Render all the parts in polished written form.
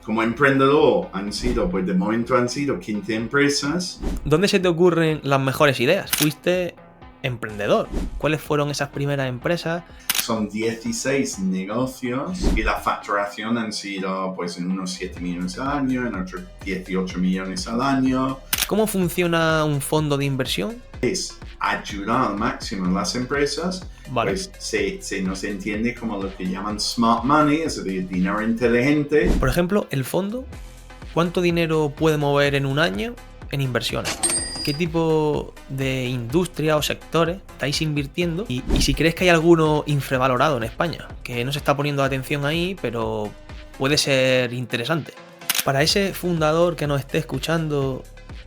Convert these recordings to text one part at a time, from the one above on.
como emprendedor pues de momento han sido 15 empresas. ¿Dónde se te ocurren las mejores ideas? Fuiste emprendedor. ¿Cuáles fueron esas primeras empresas? Son 16 negocios y la facturación han sido pues en unos 7 millones al año, en otros 18 millones al año. ¿Cómo funciona un fondo de inversión? Es ayudar al máximo a las empresas. Vale. Pues se nos entiende como lo que llaman smart money, es decir, dinero inteligente. Por ejemplo, el fondo, ¿cuánto dinero puede mover en un año en inversiones? ¿Qué tipo de industria o sectores estáis invirtiendo? Y si crees que hay alguno infravalorado en España, que no se está poniendo atención ahí, pero puede ser interesante. Para ese fundador que nos esté escuchando,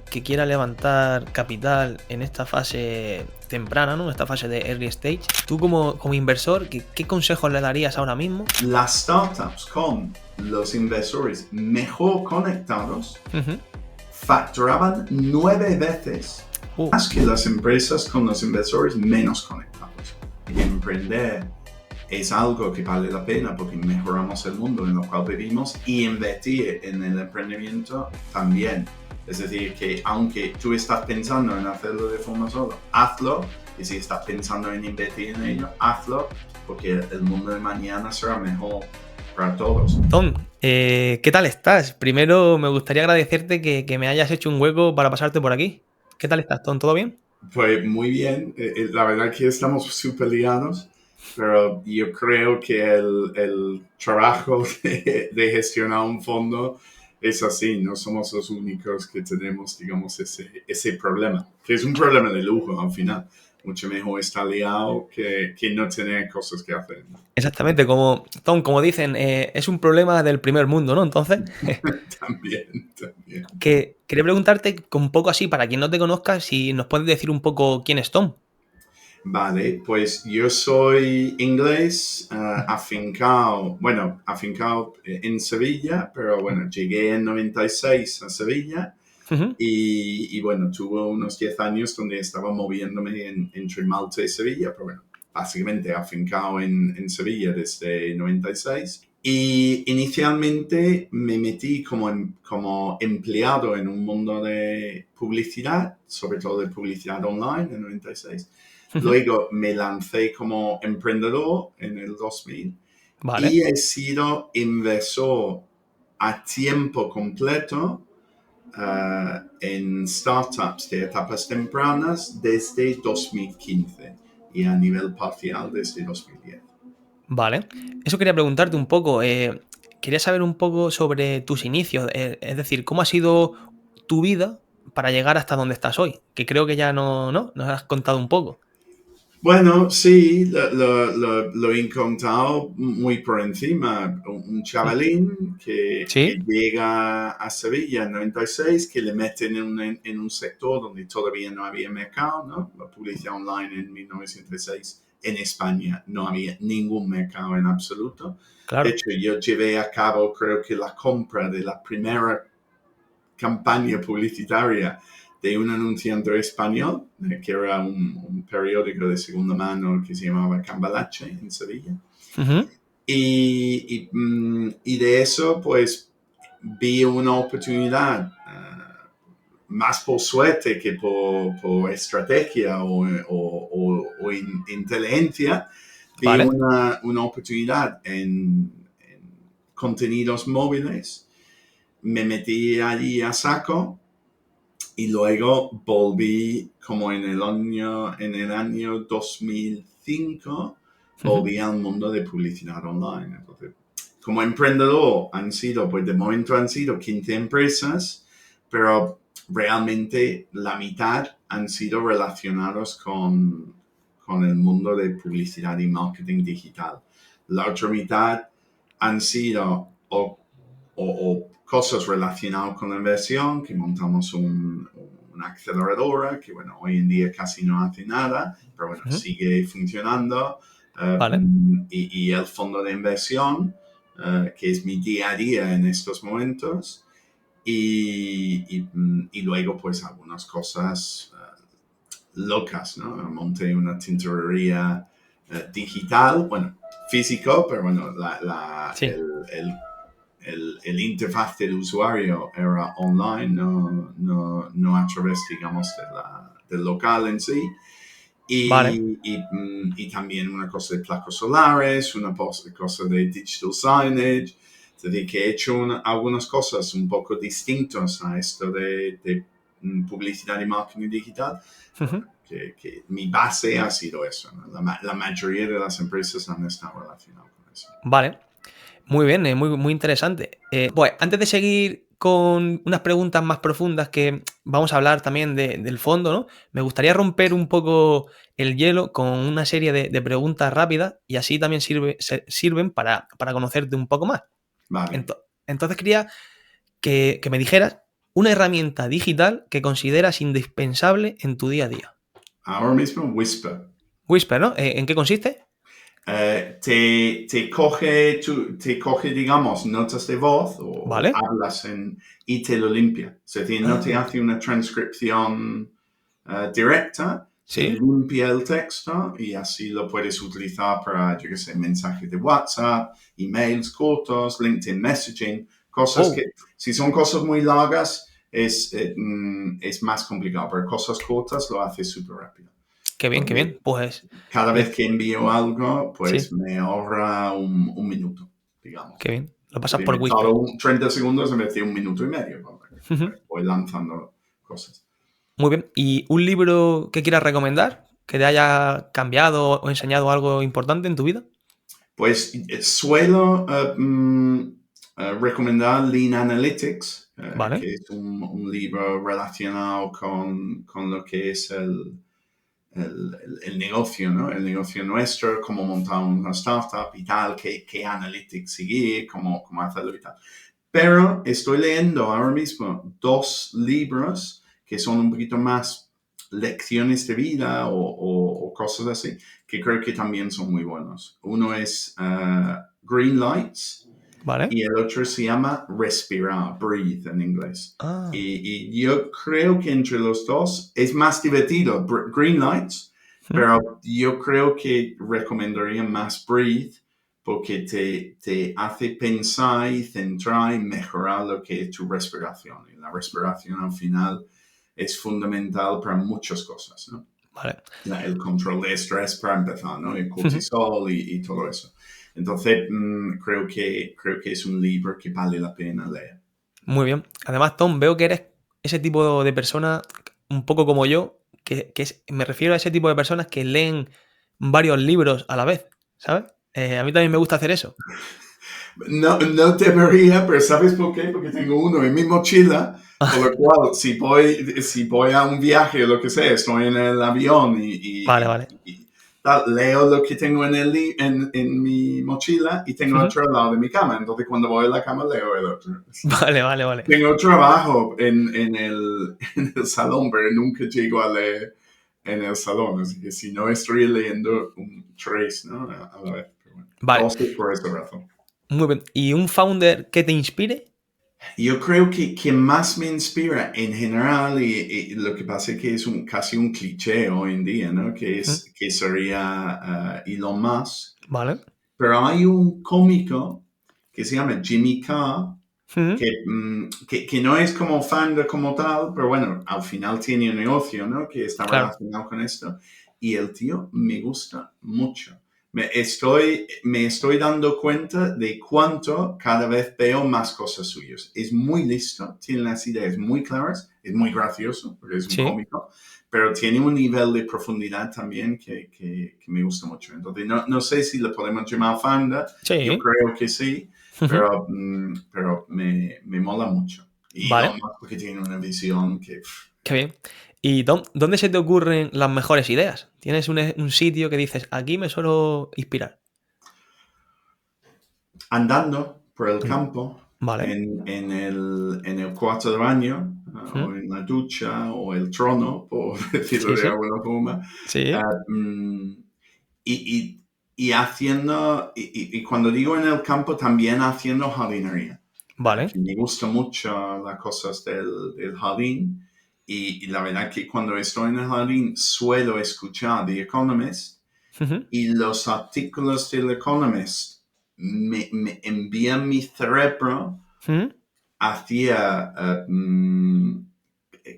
que quiera levantar capital en esta fase temprana, ¿no? En esta fase de early stage, tú como inversor, ¿qué consejos le darías ahora mismo? Las startups con los inversores mejor conectados facturaban 9 veces más que las empresas con los inversores menos conectados. Emprender es algo que vale la pena porque mejoramos el mundo en el cual vivimos, y invertir en el emprendimiento también. Es decir, que aunque tú estás pensando en hacerlo de forma sola, hazlo. Y si estás pensando en invertir en ello, hazlo, porque el mundo de mañana será mejor para todos. Tom, ¿qué tal estás? Primero me gustaría agradecerte que me hayas hecho un hueco para pasarte por aquí. ¿Qué tal estás, Tom? ¿Todo bien? Pues muy bien. La verdad que estamos súper liados, pero yo creo que el trabajo de gestionar un fondo es así. No somos los únicos que tenemos, digamos, ese problema, que es un problema de lujo al final. Mucho mejor estar liado que no tener cosas que hacer. Exactamente, Tom, como dicen, es un problema del primer mundo, ¿no? Entonces, También. que quería preguntarte, un poco así, para quien no te conozca, si nos puedes decir un poco quién es Tom. Vale, pues yo soy inglés, afincado en Sevilla, pero bueno, llegué en 96 a Sevilla. Y bueno, tuve unos 10 años donde estaba moviéndome entre Malta y Sevilla, pero bueno, básicamente afincado en Sevilla desde 96. Y inicialmente me metí como empleado en un mundo de publicidad, sobre todo de publicidad online en 96. Luego me lancé como emprendedor en el 2000. Vale. Y he sido inversor a tiempo completo en startups de etapas tempranas desde 2015 y a nivel parcial desde 2010. Vale. Eso quería preguntarte un poco. Quería saber un poco sobre tus inicios. Es decir, ¿cómo ha sido tu vida para llegar hasta donde estás hoy? Que creo que ya no nos has contado un poco. Bueno, sí, lo he contado muy por encima. Un chavalín que llega a Sevilla en 96, que le meten en un sector donde todavía no había mercado, ¿no? La publicidad online en 1906 en España no había ningún mercado en absoluto. Claro. De hecho, yo llevé a cabo, creo que la compra de la primera campaña publicitaria de un anunciante español, que era un periódico de segunda mano que se llamaba Cambalache en Sevilla. Y de eso, pues, vi una oportunidad, más por suerte que por estrategia o inteligencia, vi una oportunidad en contenidos móviles. Me metí allí a saco y luego volví como en el año 2005, volví al mundo de publicidad online. Entonces, como emprendedor pues de momento han sido 15 empresas, pero realmente la mitad han sido relacionados con el mundo de publicidad y marketing digital. La otra mitad han sido o cosas relacionadas con la inversión, que montamos una aceleradora que, bueno, hoy en día casi no hace nada, pero bueno, sigue funcionando. Y el fondo de inversión, que es mi día a día en estos momentos. Y luego, pues, algunas cosas locas, ¿no? Monté una tintorería digital, bueno, físico, pero bueno, el el interfaz del usuario era online, no a través, digamos, del local en sí. Vale. Y también una cosa de placos solares, una cosa de digital signage. Es decir, que he hecho algunas cosas un poco distintas a esto de publicidad y marketing digital. Ujú. Que mi base ha sido eso, ¿no? La mayoría de las empresas han estado relacionadas con eso. Vale. Muy bien, muy, muy interesante. Pues antes de seguir con unas preguntas más profundas que vamos a hablar también del fondo, ¿no? Me gustaría romper un poco el hielo con una serie de preguntas rápidas y así también sirven para conocerte un poco más. Vale. Entonces quería que me dijeras una herramienta digital que consideras indispensable en tu día a día. Ahora mismo Whisper. Whisper, ¿no? ¿En qué consiste? Te coge, digamos, notas de voz o Vale. hablas y te lo limpia. Es decir, no te Ah, hace una transcripción directa, te sí. limpia el texto y así lo puedes utilizar para, yo qué sé, mensajes de WhatsApp, emails cortos, LinkedIn Messaging, cosas Oh, que, si son cosas muy largas, es más complicado, pero cosas cortas lo hace súper rápido. qué bien, qué Entonces, bien. Pues, cada vez pues que envío algo, pues sí, me ahorra un minuto, digamos. qué bien. Lo Es pasas decir, por me tardo Whisper. 30 segundos en vez de un minuto y medio. Ujú. Pues voy lanzando cosas. Muy bien. ¿Y un libro que quieras recomendar? ¿Que te haya cambiado o enseñado algo importante en tu vida? Pues suelo recomendar Lean Analytics, Vale. que es un libro relacionado con lo que es el negocio, ¿no? El negocio nuestro, cómo montar una startup y tal, qué analytics seguir, cómo hacerlo y tal. Pero estoy leyendo ahora mismo dos libros que son un poquito más lecciones de vida o cosas así, que creo que también son muy buenos. Uno es Green Lights Vale. y el otro se llama Respirar, Breathe en inglés. Ah. Y yo creo que entre los dos es más divertido Green Lights, Ujú. pero yo creo que recomendaría más Breathe porque te hace pensar y centrar y mejorar lo que es tu respiración. Y la respiración al final es fundamental para muchas cosas, ¿no? Vale. El control de estrés para empezar, ¿no? El Ujú. cortisol y todo eso. Entonces, creo que es un libro que vale la pena leer. Muy bien. Además, Tom, veo que eres ese tipo de persona, un poco como yo, me refiero a ese tipo de personas que leen varios libros a la vez, ¿sabes? A mí también me gusta hacer eso. No debería, pero ¿sabes por qué? Porque tengo uno en mi mochila, por lo cual si voy a un viaje o lo que sea, estoy en el avión Vale, vale. y tal, leo lo que tengo en mi mochila y tengo Ujú. otro al lado de mi cama. Entonces cuando voy a la cama leo el otro. Vale, vale, vale. Tengo trabajo en el salón, pero nunca llego a leer en el salón. Así que si no estoy leyendo un trace, ¿no? A la vez. Pero bueno, Vale, todo es por esa razón. muy bien. ¿Y un founder que te inspire? Yo creo que más me inspira en general, y lo que pasa es que es casi un cliché hoy en día, ¿no? Ujú. Que sería Elon Musk. Vale. Pero hay un cómico que se llama Jimmy Carr, Ujú. que no es como fan de como tal, pero bueno, al final tiene un negocio, ¿no? Que está Claro. relacionado con esto. Y el tío me gusta mucho. Me estoy dando cuenta de cuánto cada vez veo más cosas suyas. Es muy listo, tiene las ideas muy claras, es muy gracioso, porque es un Sí. cómico, pero tiene un nivel de profundidad también que me gusta mucho. Entonces, no sé si le podemos llamar fanda, yo Sí. creo que sí, Ujú. pero me mola mucho. Y lo Vale. más porque tiene una visión que Qué bien. ¿Y dónde se te ocurren las mejores ideas? ¿Tienes un sitio que dices, aquí me suelo inspirar? andando por el Mm. campo, Vale. en el cuarto de baño, Ujú. o en la ducha, o el trono, por decirlo Sí, de sí. alguna forma, Sí. mm, y, y haciendo, y cuando digo en el campo, también haciendo jardinería. Vale. Que me gusta mucho las cosas del jardín, y la verdad que cuando estoy en el jardín suelo escuchar The Economist Ujú. y los artículos del Economist. me envía mi cerebro ¿Mm? hacia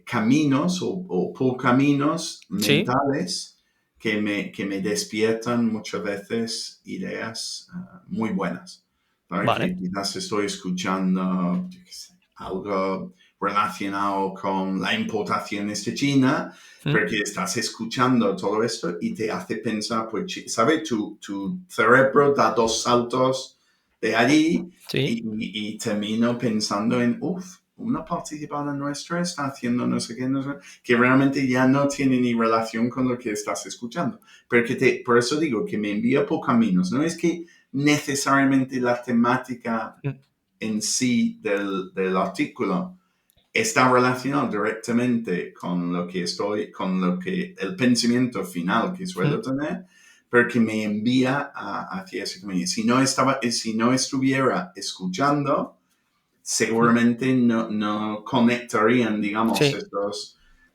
caminos o por caminos Sí, mentales que me despiertan muchas veces ideas muy buenas. ¿Sabes? vale. Que quizás estoy escuchando yo qué sé, algo relacionado con la importaciones de China, ¿Mm? porque estás escuchando todo esto y te hace pensar, pues, ¿sabes? Tu cerebro da dos saltos de allí Sí. y termino pensando en, uff, una participada nuestra está haciendo no sé qué, no sé, que realmente ya no tiene ni relación con lo que estás escuchando. Pero por eso digo que me envía por caminos. No es que necesariamente la temática ¿Mm? en sí del artículo está relacionado directamente con lo que con lo que el pensamiento final que suelo ¿Mm? tener, pero que me envía hacia ese camino. Si no estuviera escuchando, ¿Mm? seguramente no conectarían, digamos, Sí,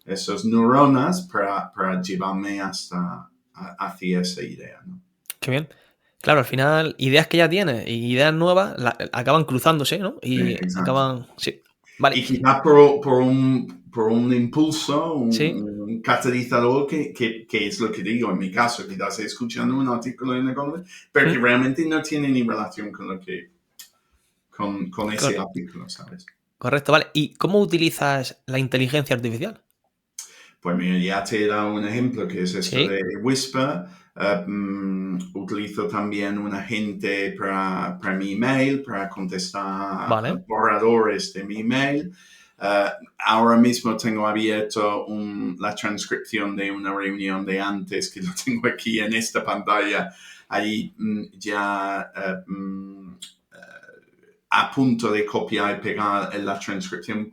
esos neuronas para llevarme hacia esa idea, ¿no? qué bien. Claro, al final, ideas que ya tienes y ideas nuevas acaban cruzándose, ¿no? Y Exacto. acaban. Sí. Vale. Y quizás por un impulso, Sí. un catalizador que es lo que digo en mi caso, quizás escuchando un artículo en Economist, pero que ¿Mm? realmente no tiene ni relación con con ese Cor- artículo, ¿sabes? correcto, vale. ¿Y cómo utilizas la inteligencia artificial? Pues mira, ya te he dado un ejemplo que es esto Sí. de Whisper. Utilizo también un agente para mi email, para contestar a Vale. borradores de mi email. Uh, Ahora mismo tengo abierto la transcripción de una reunión de antes, que lo tengo aquí en esta pantalla. Ahí ya a punto de copiar y pegar la transcripción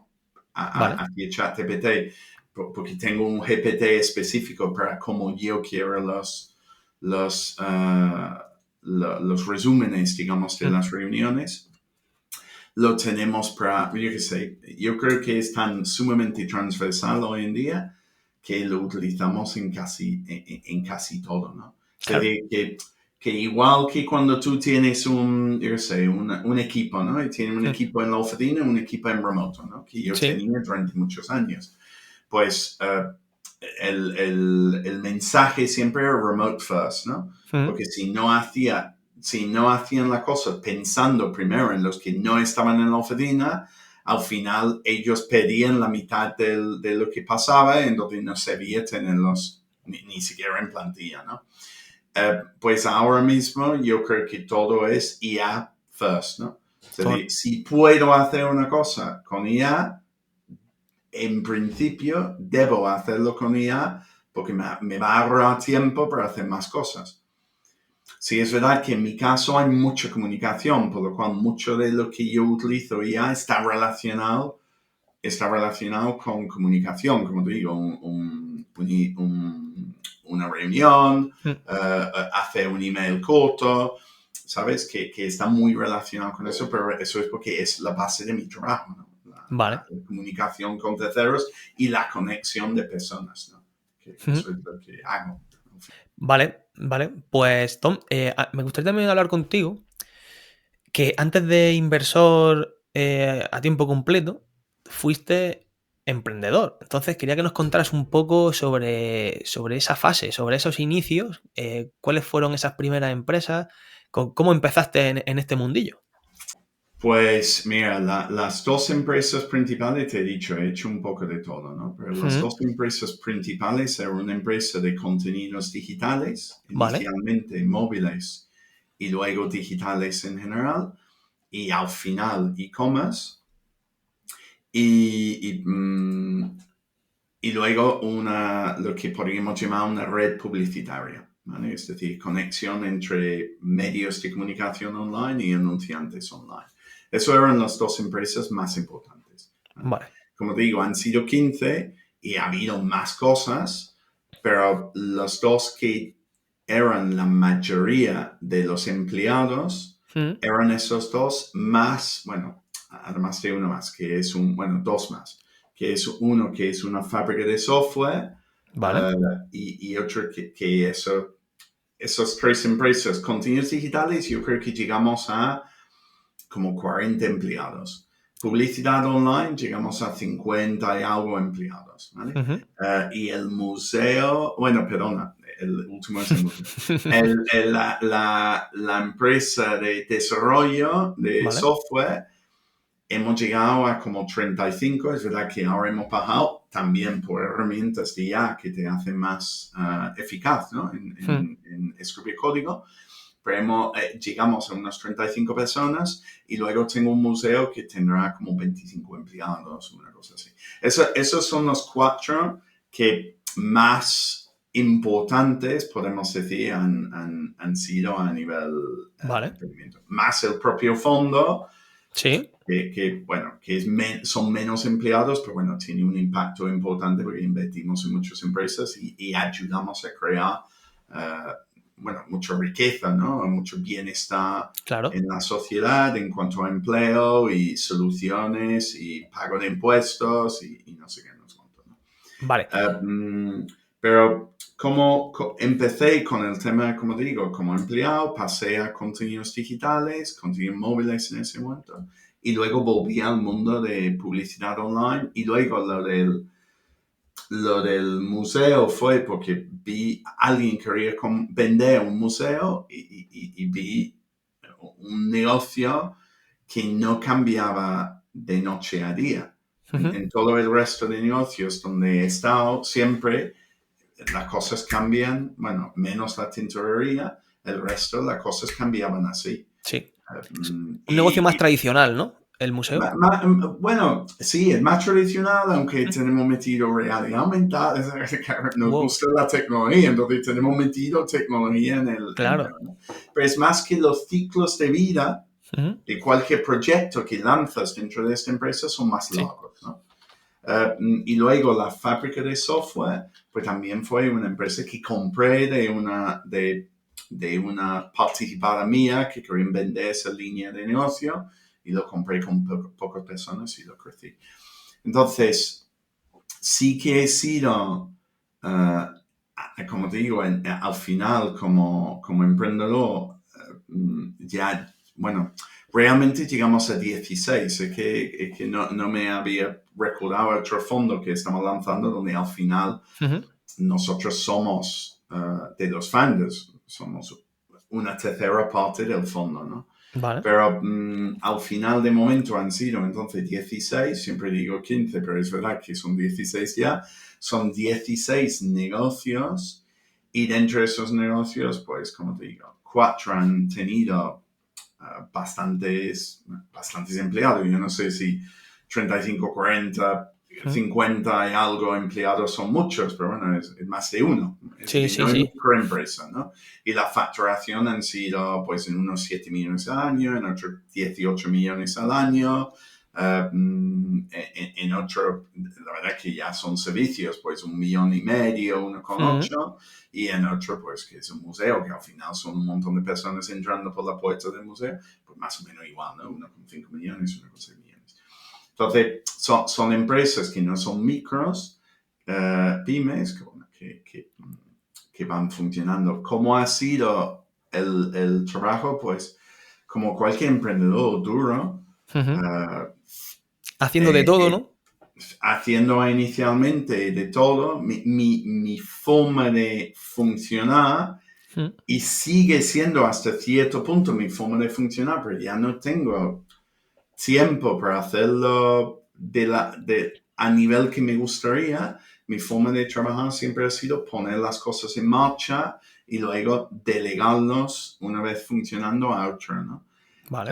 Vale. hacia ChatGPT, porque tengo un GPT específico para cómo yo quiero los resúmenes, digamos, de ¿Mm? las reuniones. Lo tenemos para, yo qué sé, yo creo que es tan sumamente transversal hoy en día que lo utilizamos en casi todo, ¿no? O sea, Claro. que igual que cuando tú tienes yo sé, un equipo, ¿no? Y tienes un ¿Mm? equipo en la oficina, un equipo en remoto, ¿no? Que yo Sí. tenía durante muchos años. Pues el mensaje siempre era remote first, ¿no? ¿Mm? Porque si no hacían la cosa pensando primero en los que no estaban en la oficina, al final ellos pedían la mitad de lo que pasaba, entonces no se veía tenerlos ni siquiera en plantilla, ¿no? Pues ahora mismo yo creo que todo es IA first, ¿no? O sea, Cor- si puedo hacer una cosa con IA, en principio debo hacerlo con IA porque me va a ahorrar tiempo para hacer más cosas. Sí, es verdad que en mi caso hay mucha comunicación, por lo cual mucho de lo que yo utilizo IA está relacionado con comunicación, como te digo, una reunión, ¿Mm? hacer un email corto, ¿sabes? Que está muy relacionado con eso, pero eso es porque es la base de mi trabajo, ¿no? Vale. La comunicación con terceros y la conexión de personas, ¿no? Que ¿Mm? eso es lo que hago. Vale, vale. Pues, Tom, me gustaría también hablar contigo que antes de inversor a tiempo completo, fuiste emprendedor. Entonces, quería que nos contaras un poco sobre esa fase, sobre esos inicios, cuáles fueron esas primeras empresas, cómo empezaste en este mundillo. Pues mira, las dos empresas principales, te he dicho, he hecho un poco de todo, ¿no? Pero las Ujú. dos empresas principales eran una empresa de contenidos digitales, Vale, inicialmente móviles y luego digitales en general, y al final e-commerce, y, y, mm, y luego lo que podríamos llamar una red publicitaria, ¿vale? Es decir, conexión entre medios de comunicación online y anunciantes online. Eso eran las dos empresas más importantes, ¿vale? vale. Como te digo, han sido 15 y ha habido más cosas, pero los dos que eran la mayoría de los empleados Mm. eran esos dos más, bueno, además de uno más, que es bueno, dos más, que es uno que es una fábrica de software Vale. y otro que eso esas 3 empresas, contenidos digitales, yo creo que llegamos a como 40 empleados. Publicidad online, llegamos a 50 y algo empleados, ¿vale? Ujú. Y el museo, bueno, perdona, el último es el museo. La empresa de desarrollo de Vale. software, hemos llegado a como 35. Es verdad que ahora hemos bajado también por herramientas de IA que te hacen más eficaz, ¿no? Mm. En escribir código. Pero llegamos a unas 35 personas y luego tengo un museo que tendrá como 25 empleados, una cosa así. Esos son los 4 que más importantes, podemos decir, han sido a nivel de Vale. emprendimiento. Más el propio fondo, Sí. bueno, son menos empleados, pero bueno, tiene un impacto importante porque invertimos en muchas empresas y ayudamos a crear, bueno, mucha riqueza, ¿no? Mucho bienestar Claro. en la sociedad en cuanto a empleo y soluciones y pago de impuestos y no sé qué, no sé cuánto, ¿no? Vale. Pero como empecé con el tema, como digo, como empleado, pasé a contenidos digitales, contenidos móviles en ese momento, y luego volví al mundo de publicidad online, y luego lo del museo fue porque vi a alguien quería vender un museo y vi un negocio que no cambiaba de noche a día. Ujú. En todo el resto de negocios donde he estado, siempre las cosas cambian, bueno, menos la tintorería, el resto las cosas cambiaban así. Sí. Un negocio más Y tradicional, ¿no? El museo. bueno, sí, es más tradicional, aunque Mm. tenemos metido realidad aumentada, nos Wow. gusta la tecnología, entonces tenemos metido tecnología en el Claro. tema, ¿no? Pero es más que los ciclos de vida Ujú. de cualquier proyecto que lanzas dentro de esta empresa son más Sí. largos, ¿no? Y luego la fábrica de software, pues también fue una empresa que compré de una participada mía que quería vender esa línea de negocio y lo compré con pocas personas y lo crecí. Entonces, sí que he sido, como te digo, al final como emprendedor, ya, bueno, realmente llegamos a 16. Es que no me había recordado otro fondo que estamos lanzando donde al final Ujú. nosotros somos de los founders, somos una tercera parte del fondo, ¿no? Vale. Pero al final de momento han sido entonces 16, siempre digo 15, pero es verdad que son 16 ya, son 16 negocios y dentro de esos negocios, pues como te digo, 4 han tenido bastantes empleados. Yo no sé si 35, 40, Ujú. 50 y algo empleados son muchos, pero bueno, es más de uno. Es Sí, decir, sí, no es sí. microempresa, ¿no? Y la facturación han sido pues en unos 7 millones al año, en otros 18 millones al año. En otro, la verdad que ya son servicios, pues 1,5 millones, 1,8 y en otro, pues que es un museo, que al final son un montón de personas entrando por la puerta del museo, pues más o menos igual, ¿no? 1,5 millones, 1,6 millones. Entonces, son empresas que no son micros, pymes, que van funcionando. ¿Cómo ha sido el trabajo? Pues como cualquier emprendedor duro, Ujú. uh, Haciendo de eh, todo, eh, ¿no? haciendo inicialmente de todo, mi forma de funcionar Mm. y sigue siendo hasta cierto punto mi forma de funcionar, pero ya no tengo tiempo para hacerlo a nivel que me gustaría. Mi forma de trabajar siempre ha sido poner las cosas en marcha y luego delegarlos una vez funcionando a otro, ¿no? Vale.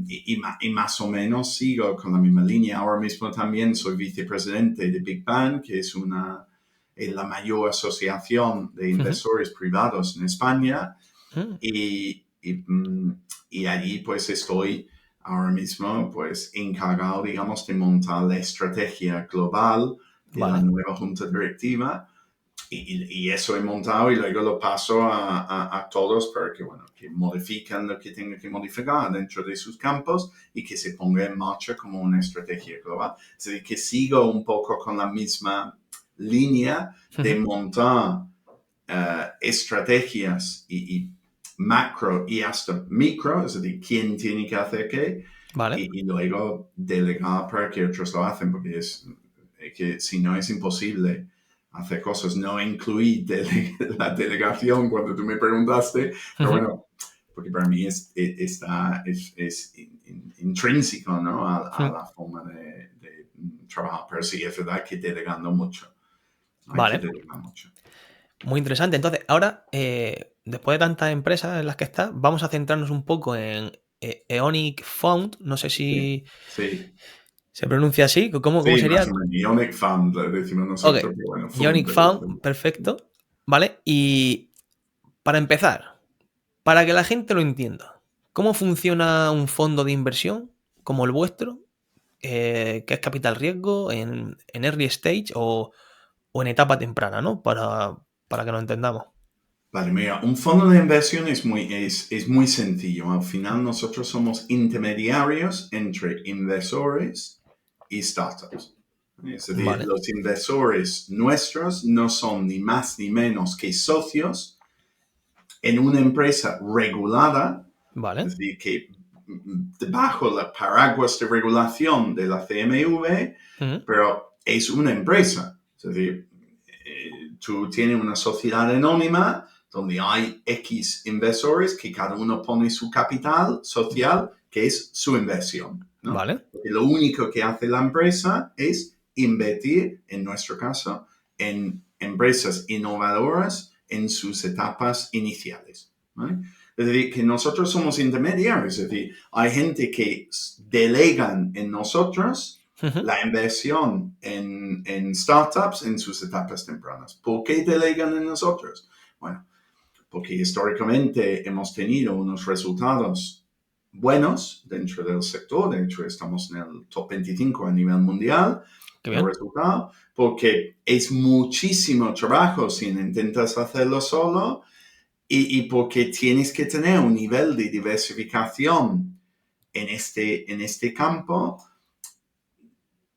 Y más o menos sigo con la misma línea. Ahora mismo también soy vicepresidente de Big Bang, que es la mayor asociación de Ujú. inversores privados en España. Mm. Y allí pues estoy ahora mismo pues encargado, digamos, de montar la estrategia global de la Vale. nueva junta directiva y eso he montado y luego lo paso a todos para que, bueno, que modifiquen lo que tengan que modificar dentro de sus campos y que se ponga en marcha como una estrategia global. Es decir, que sigo un poco con la misma línea de Ujú. montar estrategias y macro y hasta micro, es decir, quién tiene que hacer qué, Vale. y luego delegar para que otros lo hacen, porque es que si no es imposible hacer cosas, no incluí la delegación cuando tú me preguntaste, pero bueno, porque para mí es intrínseco, ¿no? A la forma de trabajar, pero sí, es verdad que delegando mucho, hay que Vale. delegar mucho. Muy interesante. Entonces, ahora, después de tantas empresas en las que estás, vamos a centrarnos un poco en Eonic Fund. No sé si Sí, se pronuncia así. ¿Cómo sí, más sería? o menos. Ionic Fund, le decimos Ok, nosotros, pero bueno, Fund. Ionic Fund, perfecto. Vale, y para empezar, para que la gente lo entienda, ¿cómo funciona un fondo de inversión como el vuestro? ¿Qué es capital riesgo en early stage o en etapa temprana, ¿no? Para que lo entendamos. Vale, mira, un fondo de inversión es muy sencillo. Al final nosotros somos intermediarios entre inversores y startups. Es decir, Vale, los inversores nuestros no son ni más ni menos que socios en una empresa regulada, vale. es decir, que bajo la paraguas de regulación de la CMV, Ujú. pero es una empresa. Es decir, tú tienes una sociedad anónima donde hay X inversores que cada uno pone su capital social, que es su inversión, ¿no? Vale, Porque lo único que hace la empresa es invertir, en nuestro caso, en empresas innovadoras en sus etapas iniciales, ¿vale? Es decir, que nosotros somos intermediarios, es decir, hay gente que delegan en nosotros ujú, la inversión en startups en sus etapas tempranas. ¿Por qué delegan en nosotros? Bueno, porque históricamente hemos tenido unos resultados buenos dentro del sector, de hecho estamos en el top 25 a nivel mundial, qué el bien. resultado, porque es muchísimo trabajo si intentas hacerlo solo y porque tienes que tener un nivel de diversificación en este campo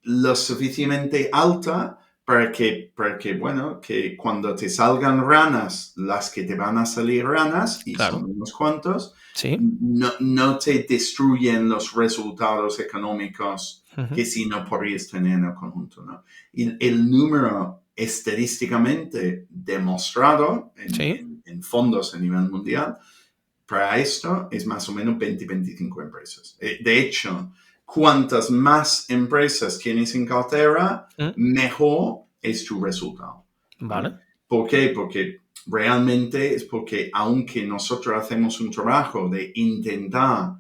lo suficientemente alta para que, bueno, que cuando te salgan ranas, las que te van a salir ranas, y son Claro, unos cuantos, sí. no te destruyen los resultados económicos Ujú, que si no podrías tener en el conjunto, ¿no? Y el número estadísticamente demostrado sí. en fondos a nivel mundial para esto es más o menos 20-25 empresas. De hecho, cuantas más empresas tienes en cartera, Mm, mejor es tu resultado, ¿vale? vale, ¿Por qué? Porque realmente es porque aunque nosotros hacemos un trabajo de intentar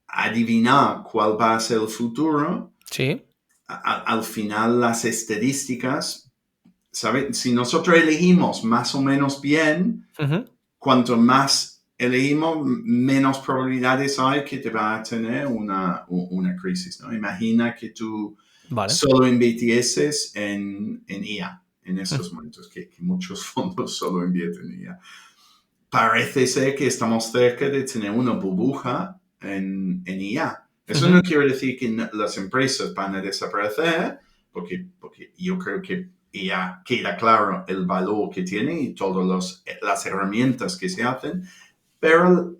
adivinar cuál va a ser el futuro, sí. al final las estadísticas, ¿sabes? Si nosotros elegimos más o menos bien, Ujú, cuanto más elegimos, menos probabilidades hay que te va a tener una crisis, ¿no? Imagina que tú vale. solo invirtieses en IA en Mm, estos momentos, que muchos fondos solo invierten en IA. Parece ser que estamos cerca de tener una burbuja en IA. Eso ujú, no quiere decir que las empresas van a desaparecer, porque yo creo que ya queda claro el valor que tiene y todas las herramientas que se hacen, pero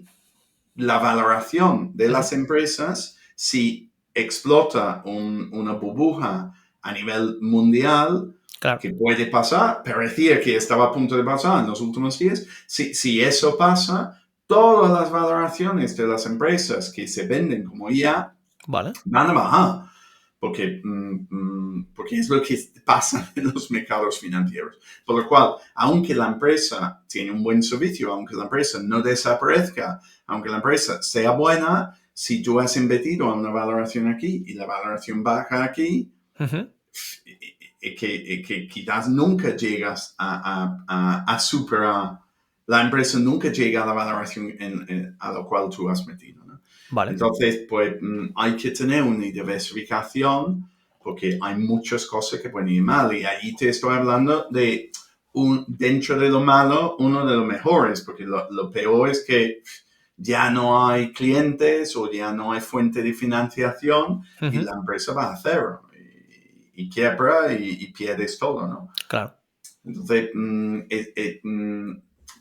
la valoración de ujú, las empresas, si explota una burbuja a nivel mundial, claro, que puede pasar, parecía que estaba a punto de pasar en los últimos días, si eso pasa, todas las valoraciones de las empresas que se venden como IA vale. van a bajar, porque es lo que pasa en los mercados financieros. Por lo cual, aunque la empresa tiene un buen servicio, aunque la empresa no desaparezca, aunque la empresa sea buena, si tú has invertido a una valoración aquí y la valoración baja aquí, Ujú, que quizás nunca llegas a superar, la empresa nunca llega a la valoración a la cual tú has metido, ¿no? vale. Entonces, pues hay que tener una diversificación porque hay muchas cosas que pueden ir mal y ahí te estoy hablando de dentro de lo malo, uno de los mejores, porque lo peor es que ya no hay clientes o ya no hay fuente de financiación y Ujú, la empresa va a cero y quiebra y pierdes todo, ¿no? claro. Entonces,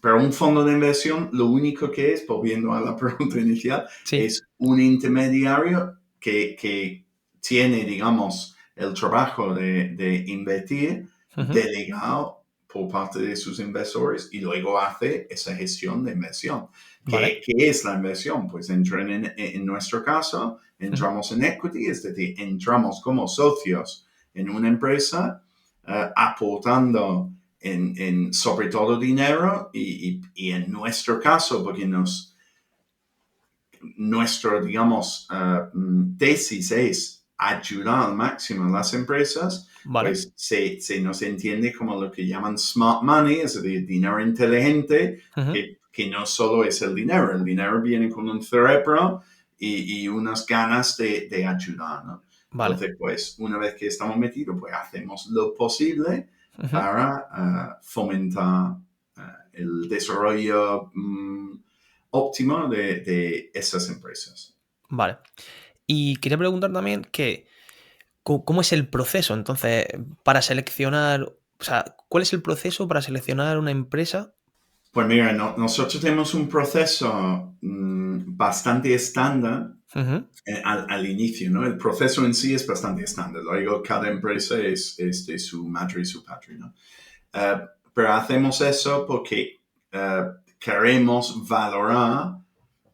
pero un fondo de inversión, lo único que es, volviendo a la pregunta inicial, Sí. es un intermediario que tiene, digamos, el trabajo de invertir delegado por parte de sus inversores y luego hace esa gestión de inversión. Vale. ¿Qué es la inversión? Pues en nuestro caso, entramos en equity, es decir, entramos como socios en una empresa aportando sobre todo dinero y en nuestro caso, porque nuestro, digamos, tesis es ayudar al máximo a las empresas, Vale. pues se nos entiende como lo que llaman smart money, es decir, dinero inteligente, que no solo es el dinero viene con un cerebro y unas ganas de ayudar, ¿no? Vale. Entonces, pues, una vez que estamos metidos, pues hacemos lo posible para fomentar el desarrollo óptimo de esas empresas. Vale. Y quería preguntar también que, ¿cómo es el proceso entonces para seleccionar, o sea, cuál es el proceso para seleccionar una empresa? Pues mira, nosotros tenemos un proceso bastante estándar al inicio, ¿no? El proceso en sí es bastante estándar. Luego cada empresa es de su madre y su padre, ¿no? Pero hacemos eso porque queremos valorar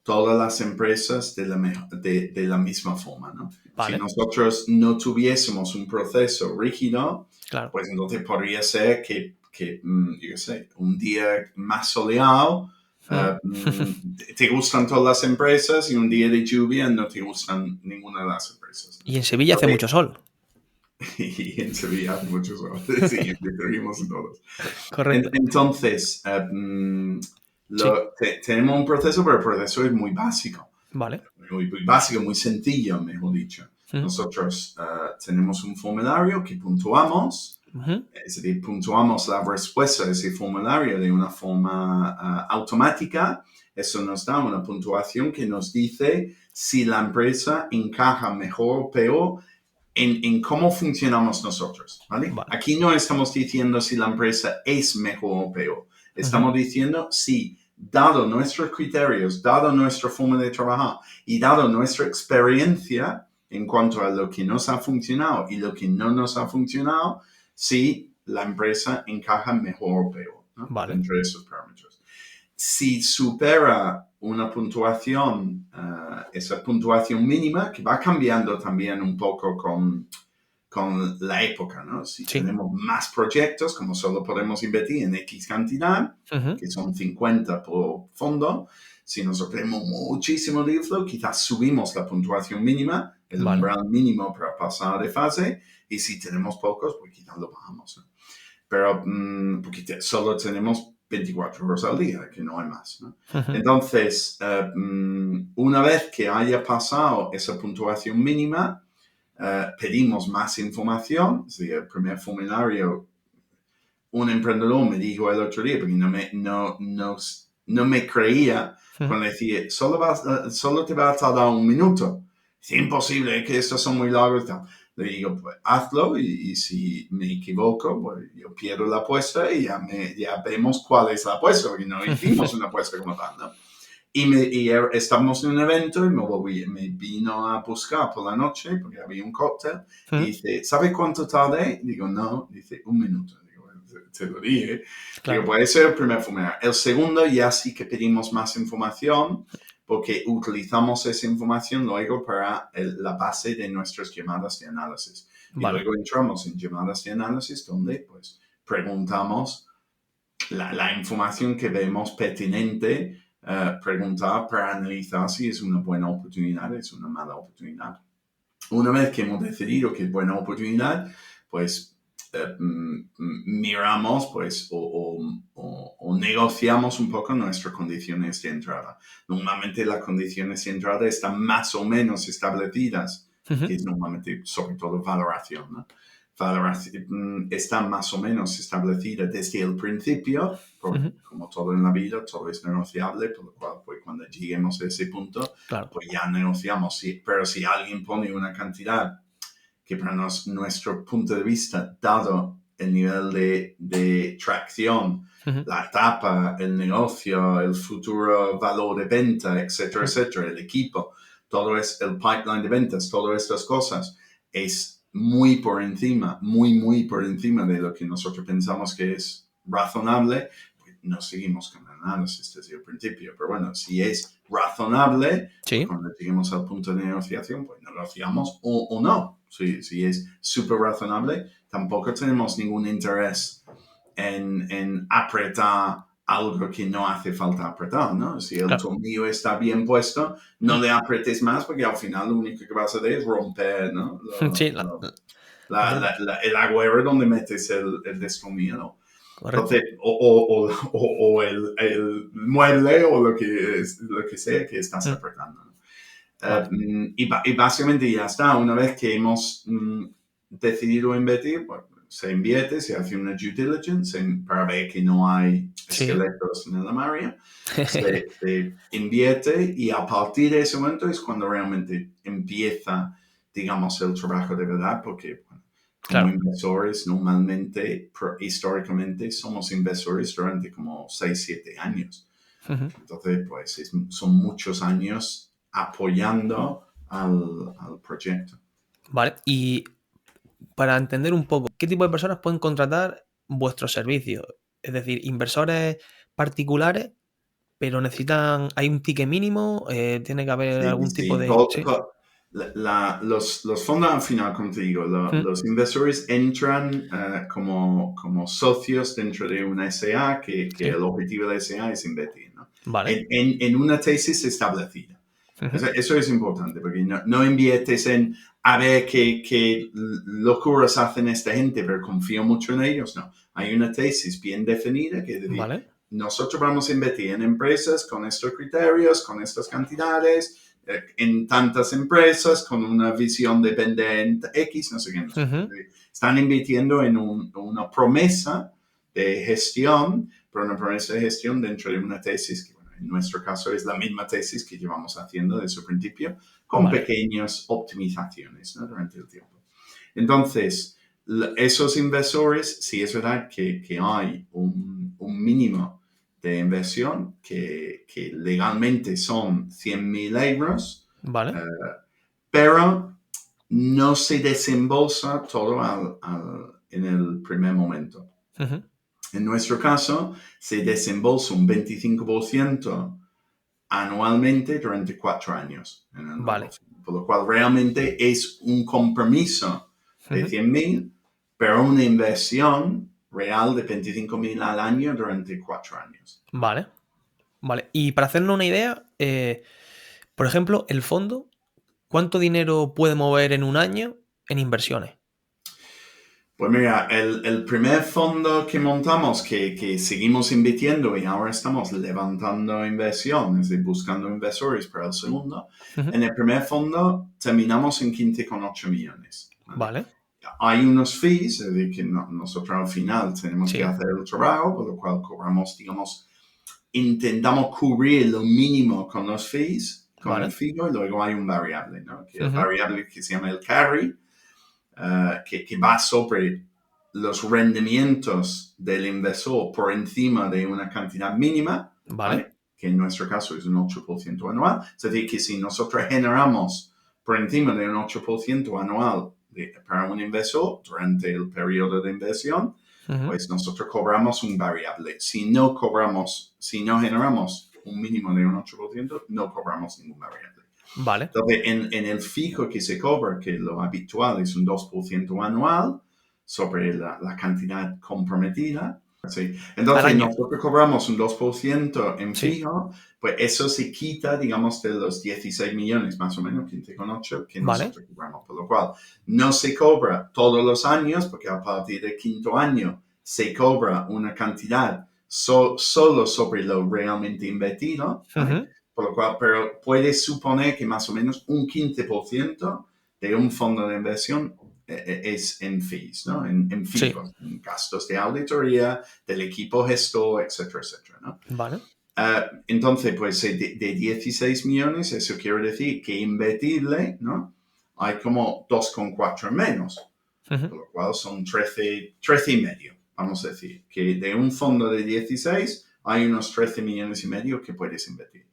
todas las empresas de la misma forma, ¿no? Si Vale. nosotros no tuviésemos un proceso rígido, Claro. pues entonces podría ser que yo qué sé, un día más soleado, te gustan todas las empresas y un día de lluvia no te gustan ninguna de las empresas, ¿no? Y en Sevilla hace mucho sol. Y en Sevilla hace muchos años, sí, vivimos todos. Correcto. Entonces, Sí. tenemos un proceso, pero el proceso es muy básico. Vale. Muy básico, muy sencillo, mejor dicho. Nosotros tenemos un formulario que puntuamos, es decir, puntuamos la respuesta de ese formulario de una forma automática. Eso nos da una puntuación que nos dice si la empresa encaja mejor o peor en cómo funcionamos nosotros, ¿vale? Vale. Aquí no estamos diciendo si la empresa es mejor o peor. Estamos diciendo si, dado nuestros criterios, dado nuestra forma de trabajar y dado nuestra experiencia en cuanto a lo que nos ha funcionado y lo que no nos ha funcionado, si la empresa encaja mejor o peor, ¿no? Vale. Dentro de esos parámetros. Si supera una puntuación, esa puntuación mínima, que va cambiando también un poco con la época, ¿no? Si Sí. tenemos más proyectos, como solo podemos invertir en X cantidad, que son 50 por fondo, si nosotros tenemos muchísimo deal flow, quizás subimos la puntuación mínima, el Vale. umbral mínimo para pasar de fase, y si tenemos pocos, pues quizás lo bajamos, ¿no? Pero porque solo tenemos 24 horas al día, que no hay más, ¿no? Entonces, una vez que haya pasado esa puntuación mínima, pedimos más información. Sí, el primer formulario, un emprendedor me dijo el otro día, porque no me creía cuando decía, solo te va a tardar un minuto. Es imposible, es que estos son muy largos. Le digo, pues hazlo y si me equivoco, pues yo pierdo la apuesta y ya vemos cuál es la apuesta, porque no hicimos una apuesta como tal, ¿no? Y estábamos en un evento y me vino a buscar por la noche porque había un cóctel y dice, ¿sabe cuánto tardé? Digo, no, dice, un minuto. Digo, bueno, te lo dije. Claro. Digo, puede ser el primer formulario. El segundo ya sí que pedimos más información porque utilizamos esa información luego para la base de nuestras llamadas de análisis. Y Vale. luego entramos en llamadas de análisis donde pues preguntamos la información que vemos pertinente, preguntar para analizar si es una buena oportunidad, es una mala oportunidad. Una vez que hemos decidido que es buena oportunidad, pues miramos pues, o negociamos un poco nuestras condiciones de entrada. Normalmente las condiciones de entrada están más o menos establecidas, que es normalmente sobre todo valoración, ¿no? Está más o menos establecida desde el principio, porque como todo en la vida, todo es negociable, por lo cual pues, cuando lleguemos a ese punto, Claro. pues ya negociamos. Sí, pero si alguien pone una cantidad que para nuestro punto de vista, dado el nivel de tracción, Ujú. la etapa, el negocio, el futuro valor de venta, etcétera, Ujú. etcétera, el equipo, todo es el pipeline de ventas, todas estas cosas es muy por encima, muy por encima de lo que nosotros pensamos que es razonable. Pues no seguimos con el análisis desde el principio, pero bueno, si es razonable, pues Sí, cuando lleguemos al punto de negociación, pues negociamos o no. Si es súper razonable, tampoco tenemos ningún interés en apretar algo que no hace falta apretar, ¿no? Si el claro. tornillo está bien puesto, no Mm. le apretes más porque al final lo único que vas a hacer es romper, ¿no? Sí, El agujero donde metes el destornillador. Entonces, correcto. o el mueble o lo que sea que estás Mm. apretando, ¿no? Vale. Y básicamente ya está. Una vez que hemos decidido invertir, pues, se invierte, se hace una due diligence para ver que no hay Sí. esqueletos en el armario, se invierte y a partir de ese momento es cuando realmente empieza, digamos, el trabajo de verdad, porque bueno, como Claro. inversores normalmente, históricamente, somos inversores durante como 6 7 años. Ujú. Entonces, pues son muchos años apoyando al proyecto. Vale. Y para entender un poco, ¿qué tipo de personas pueden contratar vuestros servicios? Es decir, inversores particulares, pero necesitan, hay un ticket mínimo, tiene que haber Sí, algún tipo sí. de... Sí. Los fondos al final, como te digo, Mm. los inversores entran como socios dentro de una SA que Sí. el objetivo de la SA es invertir, ¿no? Vale. En una tesis establecida. Ujú. Eso es importante, porque no inviertes en a ver qué locuras hacen esta gente, pero confío mucho en ellos. No, hay una tesis bien definida que dice, Vale. nosotros vamos a invertir en empresas con estos criterios, con estas cantidades, en tantas empresas, con una visión de vender en X, no sé qué, no sé Ujú. qué. Están invirtiendo en una promesa de gestión, pero una promesa de gestión dentro de una tesis que, bueno, en nuestro caso es la misma tesis que llevamos haciendo desde su principio, con Vale. pequeñas optimizaciones, ¿no? Durante el tiempo. Entonces, esos inversores, sí es verdad que hay un mínimo de inversión que legalmente son 100.000 euros, Vale. eh, pero no se desembolsa todo en el primer momento. Ujú. En nuestro caso, se desembolsa un 25% anualmente durante 4 años en el Vale. negocio. Por lo cual realmente es un compromiso de Ujú. 100.000, pero una inversión real de 25.000 al año durante 4 años. Vale. Vale. Y para hacernos una idea, por ejemplo, el fondo, ¿cuánto dinero puede mover en un año en inversiones? Pues mira, el primer fondo que montamos, que seguimos invirtiendo y ahora estamos levantando inversiones y buscando inversores para el segundo, Ujú. en el primer fondo terminamos en 15,8 millones. ¿Vale? Vale. Hay unos fees, es decir, que nosotros al final tenemos que Sí. hacer el trabajo, por lo cual cobramos, digamos, intentamos cubrir lo mínimo con los fees, con el Vale. fijo, y luego hay un variable, ¿no? Que el Ujú. variable que se llama el carry, que va sobre los rendimientos del inversor por encima de una cantidad mínima, Vale. ¿vale? Que en nuestro caso es un 8% anual. Es decir, que si nosotros generamos por encima de un 8% anual para un inversor durante el periodo de inversión, Ujú. pues nosotros cobramos un variable. Si no generamos un mínimo de un 8%, no cobramos ningún variable. Vale. Entonces, en el fijo que se cobra, que lo habitual es un 2% anual sobre la cantidad comprometida. ¿Sí? Al Entonces, año. nosotros cobramos un 2% en Sí. fijo, pues eso se quita, digamos, de los 16 millones, más o menos, 15,8 que Vale. nosotros cobramos. Por lo cual, no se cobra todos los años, porque a partir del quinto año se cobra una cantidad solo sobre lo realmente invertido, ¿vale? Ujú. Por lo cual, pero puedes suponer que más o menos un 15% de un fondo de inversión es en fees, ¿no? En Sí. fijos, en gastos de auditoría, del equipo gestor, etcétera, etcétera, ¿no? Vale. Entonces, pues de 16 millones, eso quiere decir que invertible, ¿no? Hay como 2,4 menos. por lo cual son 13 y medio, vamos a decir, que de un fondo de 16 hay unos 13 millones y medio que puedes invertir.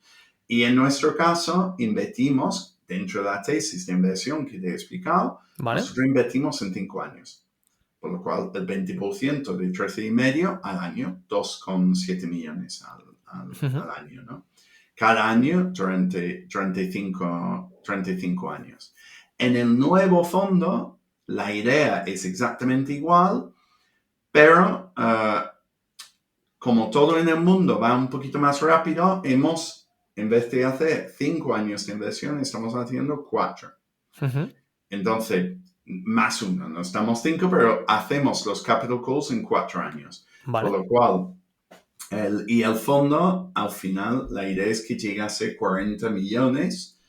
Y en nuestro caso, invertimos dentro de la tesis de inversión que te he explicado, ¿Vale? nosotros invertimos en 5 años. Por lo cual, el 20% de 13 y medio al año, 2,7 millones al año, ¿no? Cada año durante 35 años. En el nuevo fondo, la idea es exactamente igual, pero como todo en el mundo va un poquito más rápido, en vez de hacer 5 años de inversión, estamos haciendo 4. Entonces, más uno, no estamos 5, pero hacemos los capital calls en 4 años. Vale. Por lo cual, el fondo, al final, la idea es que llegase 40 millones,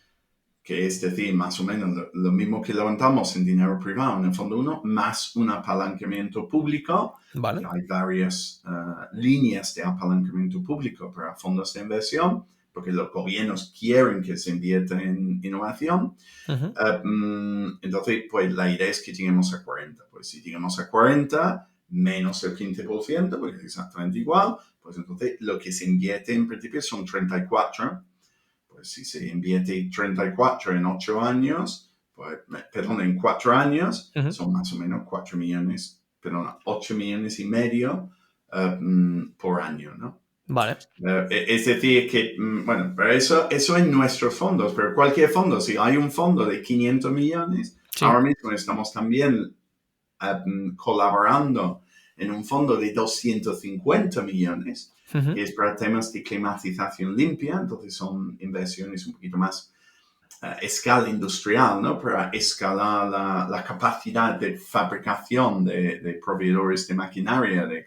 que es decir, más o menos lo mismo que levantamos en dinero privado en el fondo 1, más un apalancamiento público. Vale. Hay varias líneas de apalancamiento público para fondos de inversión, porque los gobiernos quieren que se invierta en innovación. Entonces, pues la idea es que lleguemos a 40. Pues si llegamos a 40, menos el 15%, porque es exactamente igual, pues entonces lo que se invierte en principio son 34. Pues si se invierte 34 en 8 años, pues, perdón, en 4 años, son más o menos 4 millones, perdón, 8 millones y medio por año, ¿no? Vale. Es decir, que, bueno, pero eso en nuestros fondos, pero cualquier fondo, si hay un fondo de 500 millones, Sí. ahora mismo estamos también colaborando en un fondo de 250 millones, que es para temas de climatización limpia, entonces son inversiones un poquito más escala industrial, ¿no? Para escalar la capacidad de fabricación de proveedores de maquinaria de